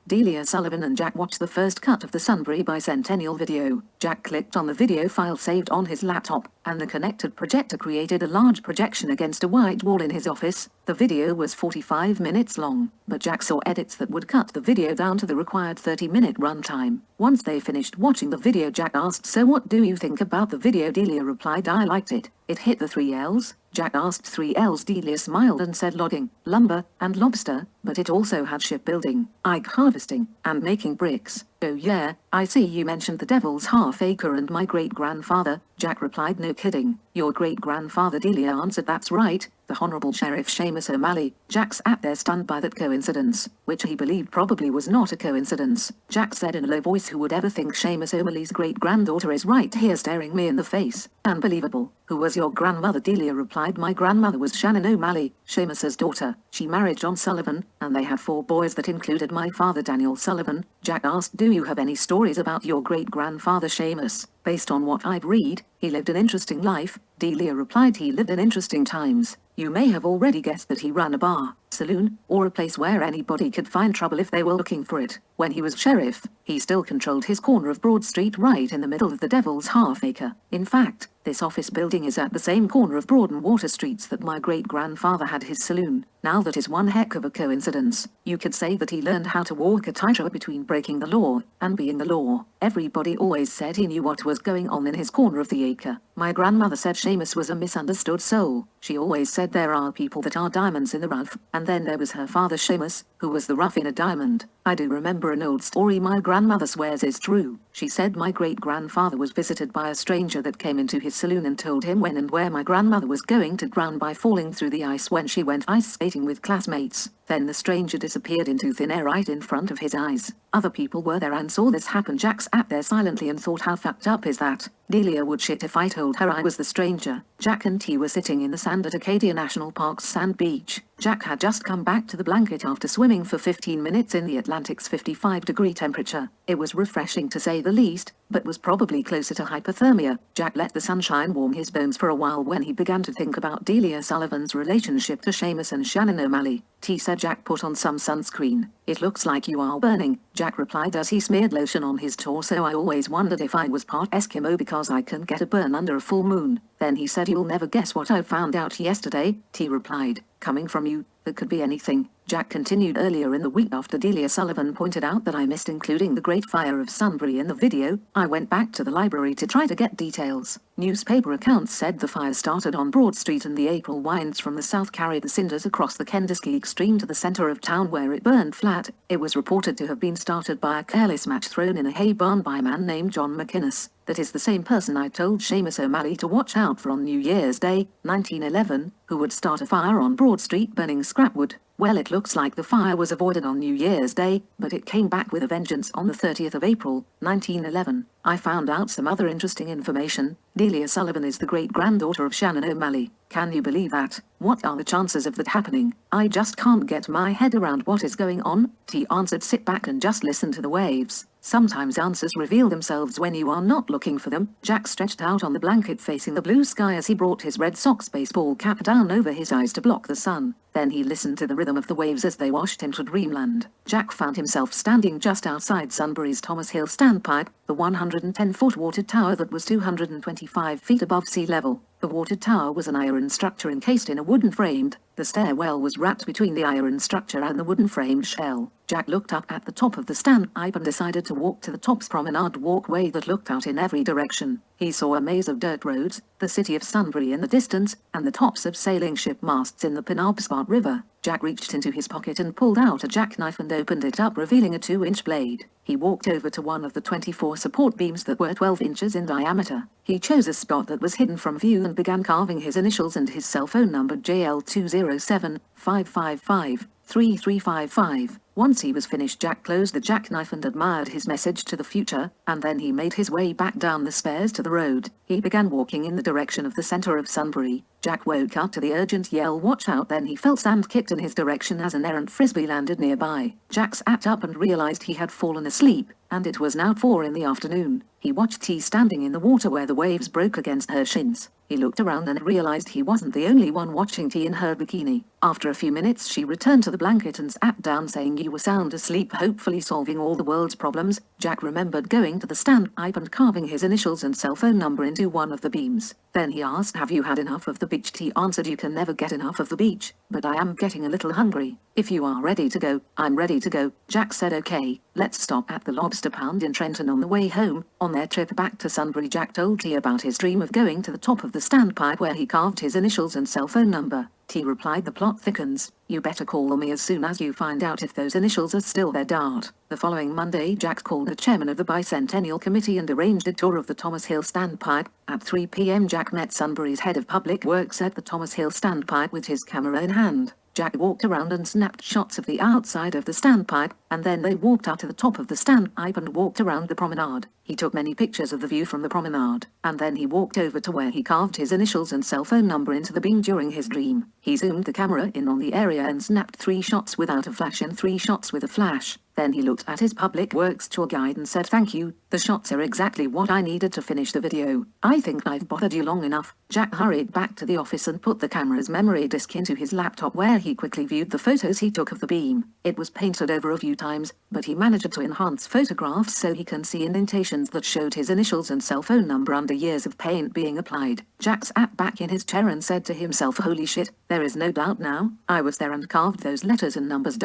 Delia Sullivan and Jack watched the first cut of the Sunbury Bicentennial video. Jack clicked on the video file saved on his laptop, and the connected projector created a large projection against a white wall in his office. The video was 45 minutes long, but Jack saw edits that would cut the video down to the required 30-minute runtime. Once they finished watching the video, Jack asked, so what do you think about the video? Delia replied, I liked it. It hit the 3 L's. Jack asked, 3 L's? Delia smiled and said, logging, lumber, and lobster, but it also had shipbuilding, egg harvesting, and making bricks. Oh yeah, I see you mentioned the Devil's Half-Acre and my great-grandfather. Jack replied, no kidding. Your great-grandfather? Delia answered, that's right, the Honorable Sheriff Seamus O'Malley. Jack sat there stunned by that coincidence, which he believed probably was not a coincidence. Jack said in a low voice, who would ever think Seamus O'Malley's great-granddaughter is right here staring me in the face? Unbelievable. Who was your grandmother? Delia replied, my grandmother was Shannon O'Malley, Seamus's daughter. She married John Sullivan, and they had 4 boys that included my father, Daniel Sullivan. Jack asked, do you have any stories about your great-grandfather Seamus? Based on what I've read, he lived an interesting life. Delia replied, he lived in interesting times. You may have already guessed that he ran a bar, saloon, or a place where anybody could find trouble if they were looking for it. When he was sheriff, he still controlled his corner of Broad Street right in the middle of the Devil's Half-Acre. In fact, this office building is at the same corner of Broad and Water Streets that my great-grandfather had his saloon. Now that is one heck of a coincidence. You could say that he learned how to walk a tightrope between breaking the law and being the law. Everybody always said he knew what was going on in his corner of the acre. My grandmother said Seamus was a misunderstood soul. She always said there are people that are diamonds in the rough, and then there was her father Seamus, who was the rough in a diamond. I do remember an old story my grandmother swears is true. She said my great-grandfather was visited by a stranger that came into his saloon and told him when and where my grandmother was going to drown by falling through the ice when she went ice skating with classmates. Then the stranger disappeared into thin air right in front of his eyes. Other people were there and saw this happen. Jack sat there silently and thought, how fucked up is that? Delia would shit if I told her I was the stranger. Jack and T were sitting in the sand at Acadia National Park's sand beach. Jack had just come back to the blanket after swimming for 15 minutes in the Atlantic's 55-degree temperature. It was refreshing to say the least, but was probably closer to hypothermia. Jack let the sunshine warm his bones for a while when he began to think about Delia Sullivan's relationship to Seamus and Shannon O'Malley. T said, Jack, put on some sunscreen. It looks like you are burning. Jack replied as he smeared lotion on his torso. I always wondered if I was part Eskimo because I can get a burn under a full moon. Then he said, you'll never guess what I found out yesterday. T replied, coming from you, that could be anything. Jack continued, earlier in the week after Delia Sullivan pointed out that I missed including the Great Fire of Sunbury in the video, I went back to the library to try to get details. Newspaper accounts said the fire started on Broad Street and the April winds from the south carried the cinders across the Kenduskeag extreme to the center of town where it burned flat. It was reported to have been started by a careless match thrown in a hay barn by a man named John McInnes. That is the same person I told Seamus O'Malley to watch out for on New Year's Day, 1911, who would start a fire on Broad Street burning scrap wood. Well, it looks like the fire was avoided on New Year's Day, but it came back with a vengeance on the 30th of April, 1911. I found out some other interesting information. Delia Sullivan is the great-granddaughter of Shannon O'Malley. Can you believe that? What are the chances of that happening? I just can't get my head around what is going on. T answered, sit back and just listen to the waves. Sometimes answers reveal themselves when you are not looking for them. Jack stretched out on the blanket facing the blue sky as he brought his Red Sox baseball cap down over his eyes to block the sun. Then he listened to the rhythm of the waves as they washed him to dreamland. Jack found himself standing just outside Sunbury's Thomas Hill Standpipe, the 110-foot water tower that was 225 feet above sea level. The water tower was an iron structure encased in a wooden frame. The stairwell was wrapped between the iron structure and the wooden framed shell. Jack looked up at the top of the standpipe and decided to walk to the top's promenade walkway that looked out in every direction. He saw a maze of dirt roads, the city of Sunbury in the distance, and the tops of sailing ship masts in the Penobscot River. Jack reached into his pocket and pulled out a jackknife and opened it up, revealing a 2-inch blade. He walked over to one of the 24 support beams that were 12 inches in diameter. He chose a spot that was hidden from view and began carving his initials and his cell phone number, JL207-555-3355. Once he was finished, Jack closed the jackknife and admired his message to the future, and then he made his way back down the stairs to the road. He began walking in the direction of the center of Sunbury. Jack woke up to the urgent yell, watch out, then he felt sand kicked in his direction as an errant frisbee landed nearby. Jack sat up and realized he had fallen asleep, and it was now 4 in the afternoon. He watched T standing in the water where the waves broke against her shins. He looked around and realized he wasn't the only one watching T in her bikini. After a few minutes, she returned to the blanket and sat down, saying, you were sound asleep, hopefully solving all the world's problems. Jack remembered going to the standpipe and carving his initials and cell phone number into one of the beams. Then he asked, have you had enough of the beach? T answered, you can never get enough of the beach, but I am getting a little hungry. If you are ready to go, I'm ready to go. Jack said, okay, let's stop at the Lobster Pound in Trenton on the way home. On their trip back to Sunbury, Jack told T about his dream of going to the top of the standpipe where he carved his initials and cell phone number. T replied, the plot thickens. You better call me as soon as you find out if those initials are still there. Dart. The following Monday, Jack called the chairman of the Bicentennial Committee and arranged a tour of the Thomas Hill Standpipe. At 3 p.m. Jack met Sunbury's head of public works at the Thomas Hill Standpipe with his camera in hand. Jack walked around and snapped shots of the outside of the standpipe, and then they walked up to the top of the standpipe and walked around the promenade. He took many pictures of the view from the promenade, and then he walked over to where he carved his initials and cell phone number into the beam during his dream. He zoomed the camera in on the area and snapped 3 shots without a flash and 3 shots with a flash. Then he looked at his public works tour guide and said, thank you, the shots are exactly what I needed to finish the video. I think I've bothered you long enough. Jack hurried back to the office and put the camera's memory disk into his laptop, where he quickly viewed the photos he took of the beam. It was painted over a few times, but he managed to enhance photographs so he can see indentations that showed his initials and cell phone number under years of paint being applied. Jack sat back in his chair and said to himself, holy shit, there is no doubt now. I was there and carved those letters and numbers.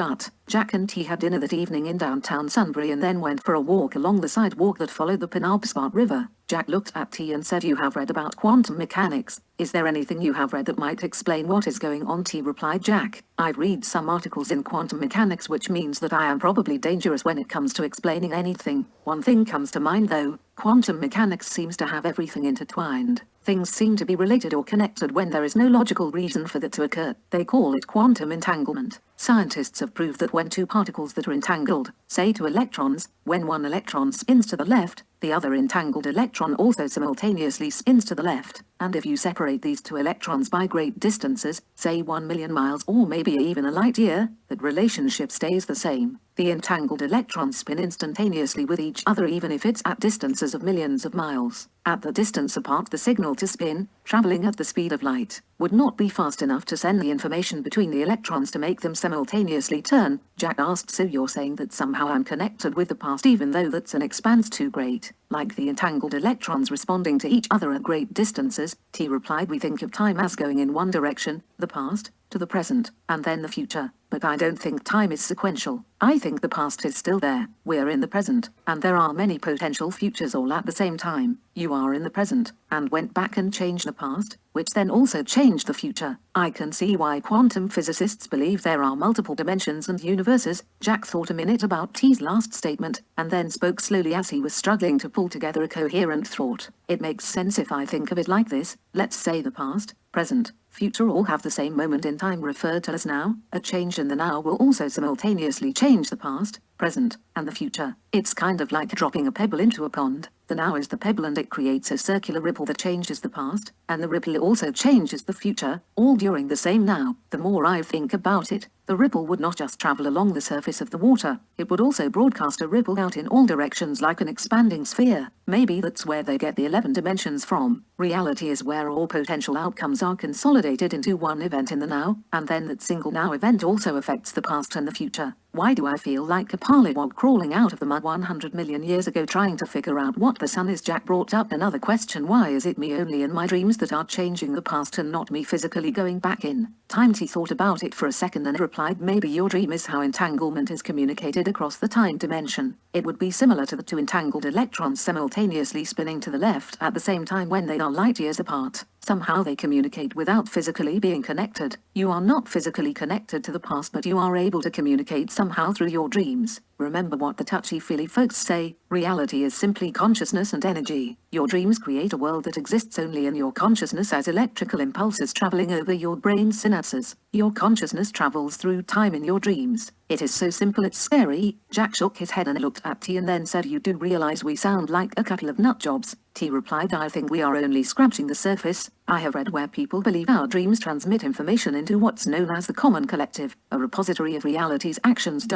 Jack and T had dinner that evening in downtown Sunbury and then went for a walk along the sidewalk that followed the Penobscot River. Jack looked at T and said, you have read about quantum mechanics. Is there anything you have read that might explain what is going on? T replied, Jack, I read some articles in quantum mechanics, which means that I am probably dangerous when it comes to explaining anything. One thing comes to mind though, quantum mechanics seems to have everything intertwined. Things seem to be related or connected when there is no logical reason for that to occur. They call it quantum entanglement. Scientists have proved that when 2 particles that are entangled, say 2 electrons, when one electron spins to the left, the other entangled electron also simultaneously spins to the left, and if you separate these two electrons by great distances, say 1 million miles or maybe even a light year, that relationship stays the same. The entangled electrons spin instantaneously with each other even if it's at distances of millions of miles. At the distance apart, the signal to spin, traveling at the speed of light, would not be fast enough to send the information between the electrons to make them simultaneously turn. Jack asked, so you're saying that somehow I'm connected with the past even though that's an expanse too great, like the entangled electrons responding to each other at great distances? T replied, we think of time as going in one direction, the past, to the present, and then the future. But I don't think time is sequential. I think the past is still there, we're in the present, and there are many potential futures all at the same time. You are in the present, and went back and changed the past, which then also changed the future. I can see why quantum physicists believe there are multiple dimensions and universes. Jack thought a minute about T's last statement, and then spoke slowly as he was struggling to pull together a coherent thought. It makes sense if I think of it like this. Let's say the past, present, future all have the same moment in time referred to as now. A change in the now will also simultaneously change the past, present, and the future. It's kind of like dropping a pebble into a pond. The now is the pebble and it creates a circular ripple that changes the past, and the ripple also changes the future, all during the same now. The more I think about it, the ripple would not just travel along the surface of the water, it would also broadcast a ripple out in all directions like an expanding sphere. Maybe that's where they get the 11 dimensions from. Reality is where all potential outcomes are consolidated into one event in the now, and then that single now event also affects the past and the future. Why do I feel like a pollywog crawling out of the mud 100 million years ago trying to figure out what the sun is? Jack brought up another question. Why is it me only in my dreams that are changing the past and not me physically going back in time? He thought about it for a second and replied, maybe your dream is how entanglement is communicated across the time dimension. It would be similar to the two entangled electrons simultaneously spinning to the left at the same time when they are light years apart. Somehow they communicate without physically being connected. You are not physically connected to the past, but you are able to communicate somehow through your dreams. Remember what the touchy-feely folks say, reality is simply consciousness and energy. Your dreams create a world that exists only in your consciousness as electrical impulses traveling over your brain synapses. Your consciousness travels through time in your dreams. It is so simple it's scary. Jack shook his head and looked at T and then said, you do realize we sound like a couple of nut jobs? T replied, I think we are only scratching the surface. I have read where people believe our dreams transmit information into what's known as the common collective, a repository of reality's actions.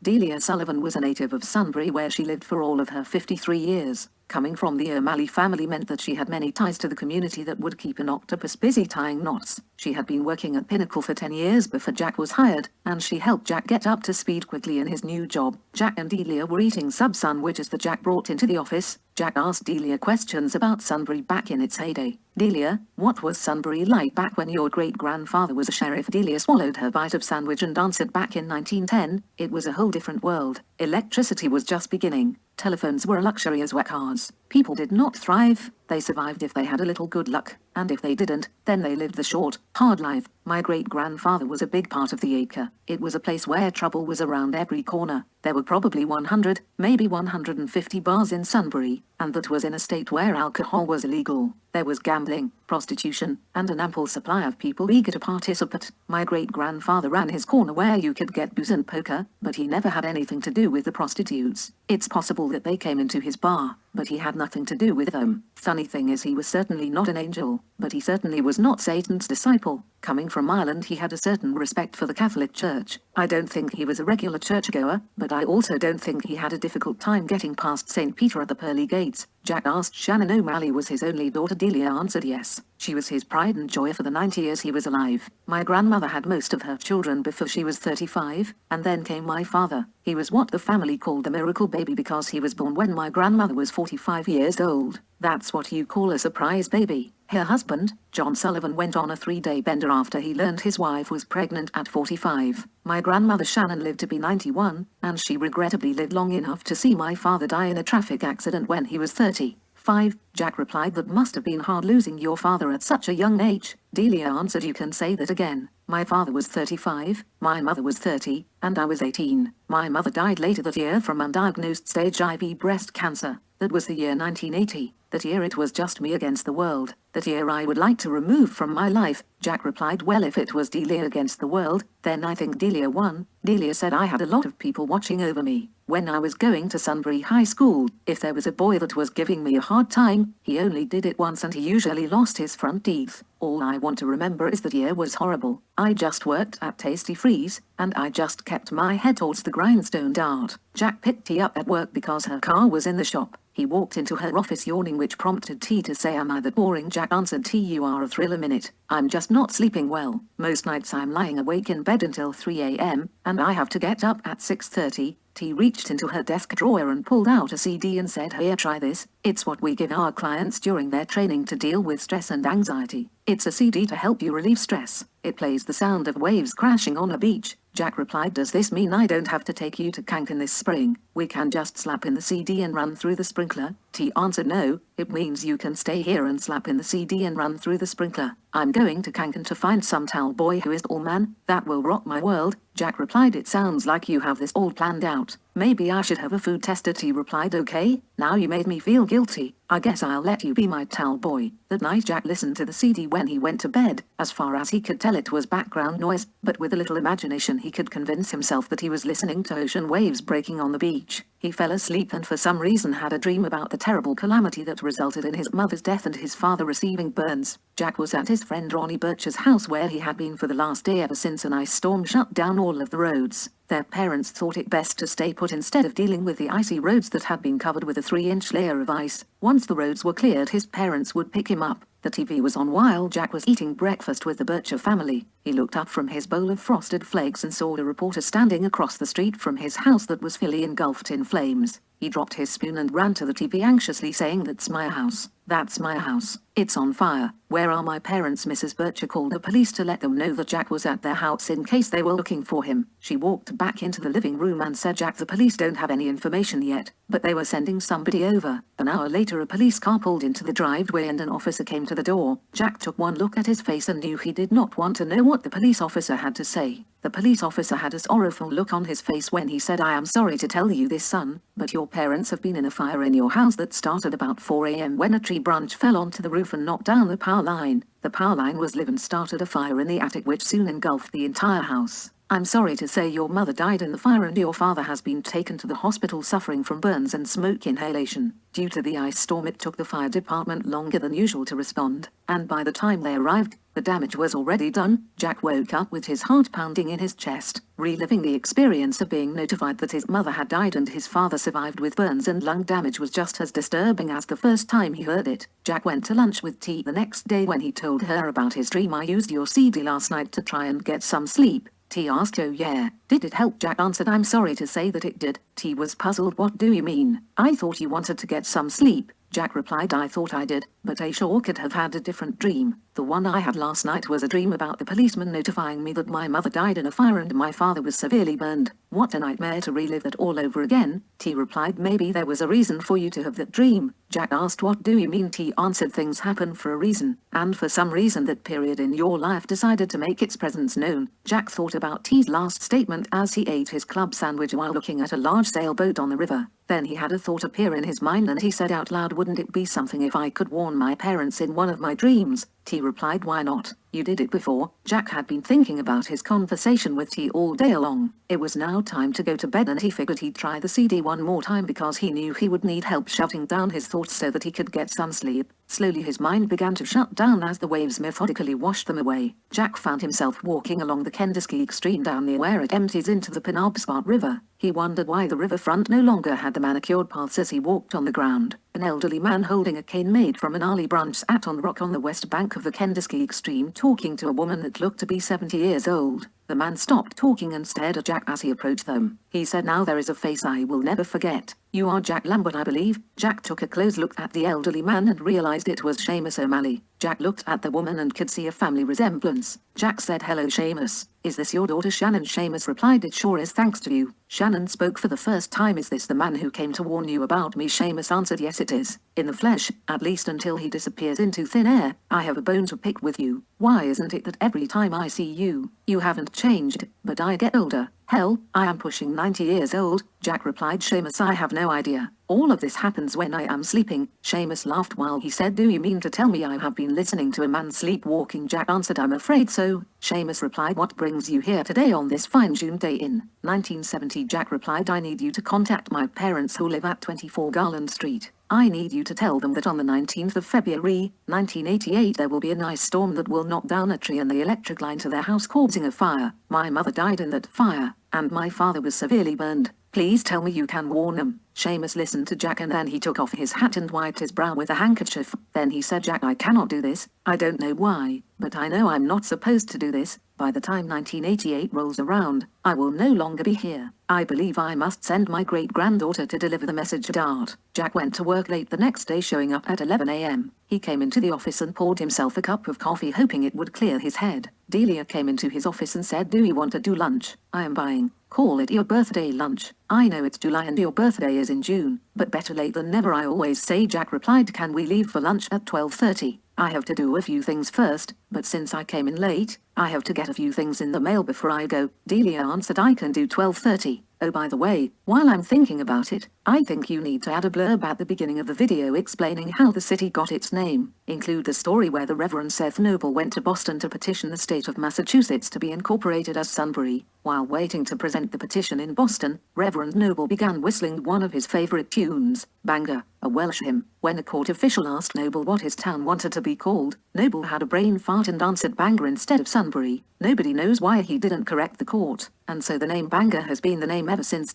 Delia Sullivan was a native of Sunbury where she lived for all of her 53 years. Coming from the O'Malley family meant that she had many ties to the community that would keep an octopus busy tying knots. She had been working at Pinnacle for 10 years before Jack was hired, and she helped Jack get up to speed quickly in his new job. Jack and Delia were eating sub sandwiches that Jack brought into the office. Jack asked Delia questions about Sunbury back in its heyday. Delia, what was Sunbury like back when your great-grandfather was a sheriff? Delia swallowed her bite of sandwich and answered, back in 1910, it was a whole different world. Electricity was just beginning. Telephones were a luxury as were cars. People did not thrive. They survived if they had a little good luck, and if they didn't, then they lived the short, hard life. My great-grandfather was a big part of the acre. It was a place where trouble was around every corner. There were probably 100, maybe 150 bars in Sunbury, and that was in a state where alcohol was illegal. There was gambling, prostitution, and an ample supply of people eager to participate. My great-grandfather ran his corner where you could get booze and poker, but he never had anything to do with the prostitutes. It's possible that they came into his bar, but he had nothing to do with them. Funny thing is, he was certainly not an angel, but he certainly was not Satan's disciple. Coming from Ireland, he had a certain respect for the Catholic Church. I don't think he was a regular churchgoer, but I also don't think he had a difficult time getting past St. Peter at the pearly gates. Jack asked Shannon O'Malley was his only daughter. Delia answered yes. She was his pride and joy for the 90 years he was alive. My grandmother had most of her children before she was 35, and then came my father. He was what the family called the miracle baby because he was born when my grandmother was 45 years old. That's what you call a surprise baby. Her husband, John Sullivan, went on a 3-day bender after he learned his wife was pregnant at 45. My grandmother Shannon lived to be 91, and she regrettably lived long enough to see my father die in a traffic accident when he was 35. Jack replied, that must have been hard losing your father at such a young age. Delia answered, you can say that again. My father was 35, my mother was 30, and I was 18. My mother died later that year from undiagnosed stage IV breast cancer. That was the year 1980. That year it was just me against the world. That year I would like to remove from my life. Jack replied, well, if it was Delia against the world, then I think Delia won. Delia said, I had a lot of people watching over me when I was going to Sunbury High School. If there was a boy that was giving me a hard time, he only did it once and he usually lost his front teeth. All I want to remember is that year was horrible. I just worked at Tasty Freeze, and I just kept my head towards the grindstone dart. Jack picked T up at work because her car was in the shop. He walked into her office yawning, which prompted T to say, am I that boring? Jack answered, T, you are a thrill a minute. I'm just not sleeping well. Most nights I'm lying awake in bed until 3 a.m, and I have to get up at 6:30. T reached into her desk drawer and pulled out a CD and said, here, try this. It's what we give our clients during their training to deal with stress and anxiety. It's a CD to help you relieve stress. It plays the sound of waves crashing on a beach. Jack replied, does this mean I don't have to take you to Cancun this spring? We can just slap in the CD and run through the sprinkler. T answered, no, it means you can stay here and slap in the CD and run through the sprinkler. I'm going to Cancun to find some tall boy who is all man. That will rock my world. Jack replied, it sounds like you have this all planned out. Maybe I should have a food tester. T replied, okay, now you made me feel guilty. I guess I'll let you be my towel boy. That night Jack listened to the CD when he went to bed. As far as he could tell, it was background noise, but with a little imagination he could convince himself that he was listening to ocean waves breaking on the beach. He fell asleep and for some reason had a dream about the terrible calamity that resulted in his mother's death and his father receiving burns. Jack was at his friend Ronnie Birch's house where he had been for the last day ever since an ice storm shut down all of the roads. Their parents thought it best to stay put instead of dealing with the icy roads that had been covered with a 3-inch layer of ice. Once the roads were cleared, his parents would pick him up. The TV was on while Jack was eating breakfast with the Bircher family. He looked up from his bowl of frosted flakes and saw a reporter standing across the street from his house that was fully engulfed in flames. He dropped his spoon and ran to the TV anxiously, saying, that's my house. That's my house. It's on fire. Where are my parents? Mrs. Bircher called the police to let them know that Jack was at their house in case they were looking for him. She walked back into the living room and said, Jack, the police don't have any information yet, but they were sending somebody over. An hour later a police car pulled into the driveway and an officer came to the door. Jack took one look at his face and knew he did not want to know what the police officer had to say. The police officer had a sorrowful look on his face when he said, I am sorry to tell you this, son, but your parents have been in a fire in your house that started about 4 a.m. when a tree branch fell onto the roof and knocked down the power line. The power line was lit and started a fire in the attic which soon engulfed the entire house. I'm sorry to say your mother died in the fire and your father has been taken to the hospital suffering from burns and smoke inhalation. Due to the ice storm, it took the fire department longer than usual to respond, and by the time they arrived, the damage was already done. Jack woke up with his heart pounding in his chest, reliving the experience of being notified that his mother had died and his father survived with burns and lung damage was just as disturbing as the first time he heard it. Jack went to lunch with T the next day when he told her about his dream. I used your CD last night to try and get some sleep. T asked, oh yeah, did it help? Jack answered, I'm sorry to say that it did. T was puzzled. What do you mean? I thought you wanted to get some sleep. Jack replied, I thought I did, but I sure could have had a different dream. The one I had last night was a dream about the policeman notifying me that my mother died in a fire and my father was severely burned. What a nightmare to relive that all over again. T replied, maybe there was a reason for you to have that dream. Jack asked, what do you mean? T answered, things happen for a reason, and for some reason that period in your life decided to make its presence known. Jack thought about T's last statement as he ate his club sandwich while looking at a large sailboat on the river. Then he had a thought appear in his mind and he said out loud, wouldn't it be something if I could warn my parents in one of my dreams? T replied, why not? You did it before. Jack had been thinking about his conversation with T all day long. It was now time to go to bed and he figured he'd try the CD one more time because he knew he would need help shutting down his thoughts so that he could get some sleep. Slowly his mind began to shut down as the waves methodically washed them away. Jack found himself walking along the Kenduskeag stream down near where it empties into the Penobscot River. He wondered why the riverfront no longer had the manicured paths as he walked on the ground. An elderly man holding a cane made from an gnarly branch sat on the rock on the west bank of the Kenduskeag stream talking to a woman that looked to be 70 years old. The man stopped talking and stared at Jack as he approached them. He said, now there is a face I will never forget. You are Jack Lambert, I believe. Jack took a close look at the elderly man and realized it was Seamus O'Malley. Jack looked at the woman and could see a family resemblance. Jack said, hello Seamus. Is this your daughter Shannon? Seamus replied, it sure is, thanks to you. Shannon spoke for the first time. Is this the man who came to warn you about me? Seamus answered, yes it is. In the flesh, at least until he disappears into thin air. I have a bone to pick with you. Why isn't it that every time I see you, you haven't changed, but I get older? Hell, I am pushing 90 years old, Jack replied. Seamus, I have no idea. All of this happens when I am sleeping. Seamus laughed while he said, do you mean to tell me I have been listening to a man sleepwalking? Jack answered, I'm afraid so. Seamus replied, what brings you here today on this fine June day in 1970? Jack replied, I need you to contact my parents who live at 24 Garland Street. I need you to tell them that on the 19th of February, 1988 there will be an ice storm that will knock down a tree and the electric line to their house, causing a fire. My mother died in that fire, and my father was severely burned. Please tell me you can warn them. Seamus listened to Jack and then he took off his hat and wiped his brow with a handkerchief. Then he said, Jack, I cannot do this. I don't know why, but I know I'm not supposed to do this. By the time 1988 rolls around, I will no longer be here. I believe I must send my great-granddaughter to deliver the message to Art. Jack went to work late the next day, showing up at 11 a.m. He came into the office and poured himself a cup of coffee, hoping it would clear his head. Delia came into his office and said, do you want to do lunch? I am buying. Call it your birthday lunch. I know it's July and your birthday is in June, but better late than never, I always say. Jack replied, can we leave for lunch at 12:30? I have to do a few things first, but since I came in late, I have to get a few things in the mail before I go. Delia answered, I can do 12:30. Oh, by the way, while I'm thinking about it, I think you need to add a blurb at the beginning of the video explaining how the city got its name. Include the story where the Reverend Seth Noble went to Boston to petition the state of Massachusetts to be incorporated as Sunbury. While waiting to present the petition in Boston, Reverend Noble began whistling one of his favorite tunes, Bangor, a Welsh hymn. When a court official asked Noble what his town wanted to be called, Noble had a brain fart and answered Bangor instead of Sunbury. Nobody knows why he didn't correct the court, and so the name Bangor has been the name ever since.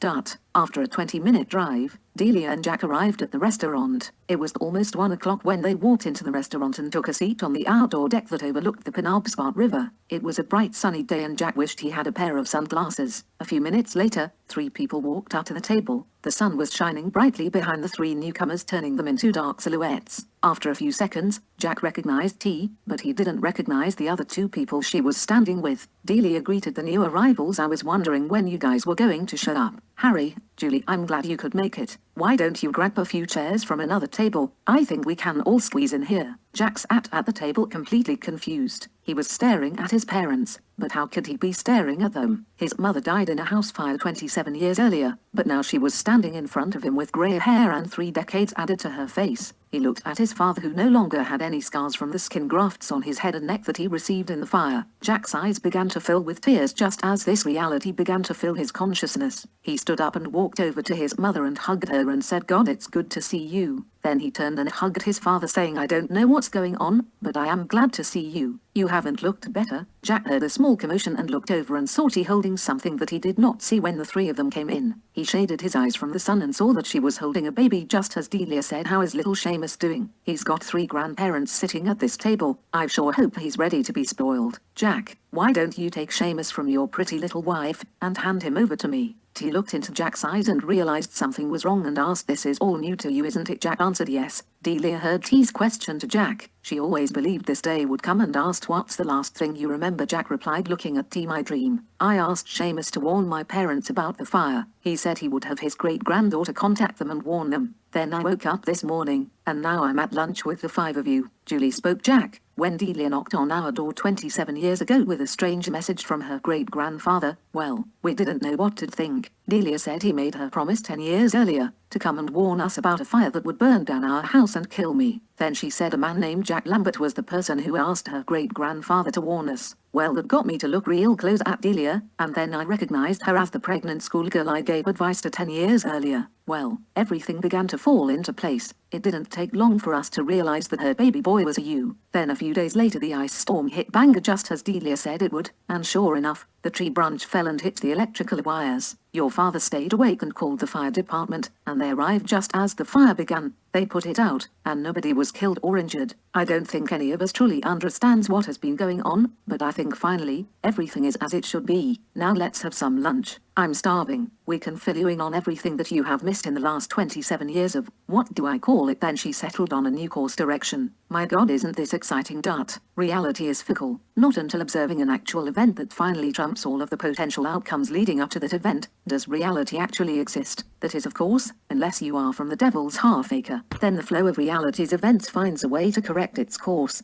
After a 20-minute drive, Delia and Jack arrived at the restaurant. It was almost 1 o'clock when they walked into the restaurant and took a seat on the outdoor deck that overlooked the Penobscot River. It was a bright sunny day and Jack wished he had a pair of sunglasses. A few minutes later, 3 people walked up to the table. The sun was shining brightly behind the 3 newcomers, turning them into dark silhouettes. After a few seconds, Jack recognized T, but he didn't recognize the other 2 people she was standing with. Delia greeted the new arrivals. I was wondering when you guys were going to show up. Harry, Julie, I'm glad you could make it. Why don't you grab a few chairs from another table? I think we can all squeeze in here. Jack sat at the table completely confused. He was staring at his parents, but how could he be staring at them? His mother died in a house fire 27 years earlier, but now she was standing in front of him with grey hair and 3 decades added to her face. He looked at his father, who no longer had any scars from the skin grafts on his head and neck that he received in the fire. Jack's eyes began to fill with tears just as this reality began to fill his consciousness. He stood up and walked over to his mother and hugged her and said, God, it's good to see you. Then he turned and hugged his father, saying, I don't know what's going on, but I am glad to see you. You haven't looked better. Jack heard a small commotion and looked over and saw T holding something that he did not see when the 3 of them came in. He shaded his eyes from the sun and saw that she was holding a baby, just as Delia said, how is little Seamus doing? He's got 3 grandparents sitting at this table. I sure hope he's ready to be spoiled. Jack, why don't you take Seamus from your pretty little wife and hand him over to me? T looked into Jack's eyes and realized something was wrong and asked, this is all new to you, isn't it? Jack answered yes. Delia heard T's question to Jack. She always believed this day would come and asked, what's the last thing you remember? Jack replied, looking at T, my dream. I asked Seamus to warn my parents about the fire. He said he would have his great-granddaughter contact them and warn them. Then I woke up this morning, and now I'm at lunch with the 5 of you. Julie spoke. Jack, when Delia knocked on our door 27 years ago with a strange message from her great-grandfather, well, we didn't know what to think. Delia said he made her promise 10 years earlier to come and warn us about a fire that would burn down our house and kill me. Then she said a man named Jack Lambert was the person who asked her great-grandfather to warn us. Well, that got me to look real close at Delia, and then I recognized her as the pregnant schoolgirl I gave advice to 10 years earlier. Well, everything began to fall into place. It didn't take long for us to realize that her baby boy was a you. Then a few days later the ice storm hit Bangor just as Delia said it would, and sure enough, the tree branch fell and hit the electrical wires. Your father stayed awake and called the fire department, and they arrived just as the fire began. They put it out, and nobody was killed or injured. I don't think any of us truly understands what has been going on, but I think finally, everything is as it should be. Now let's have some lunch. I'm starving. We can fill you in on everything that you have missed in the last 27 years of, what do I call it? Then she settled on a new course direction. My God, isn't this exciting? Reality is fickle. Not until observing an actual event that finally trumps all of the potential outcomes leading up to that event, does reality actually exist. That is, of course, unless you are from the devil's Half-Acre. Then the flow of reality's events finds a way to correct its course.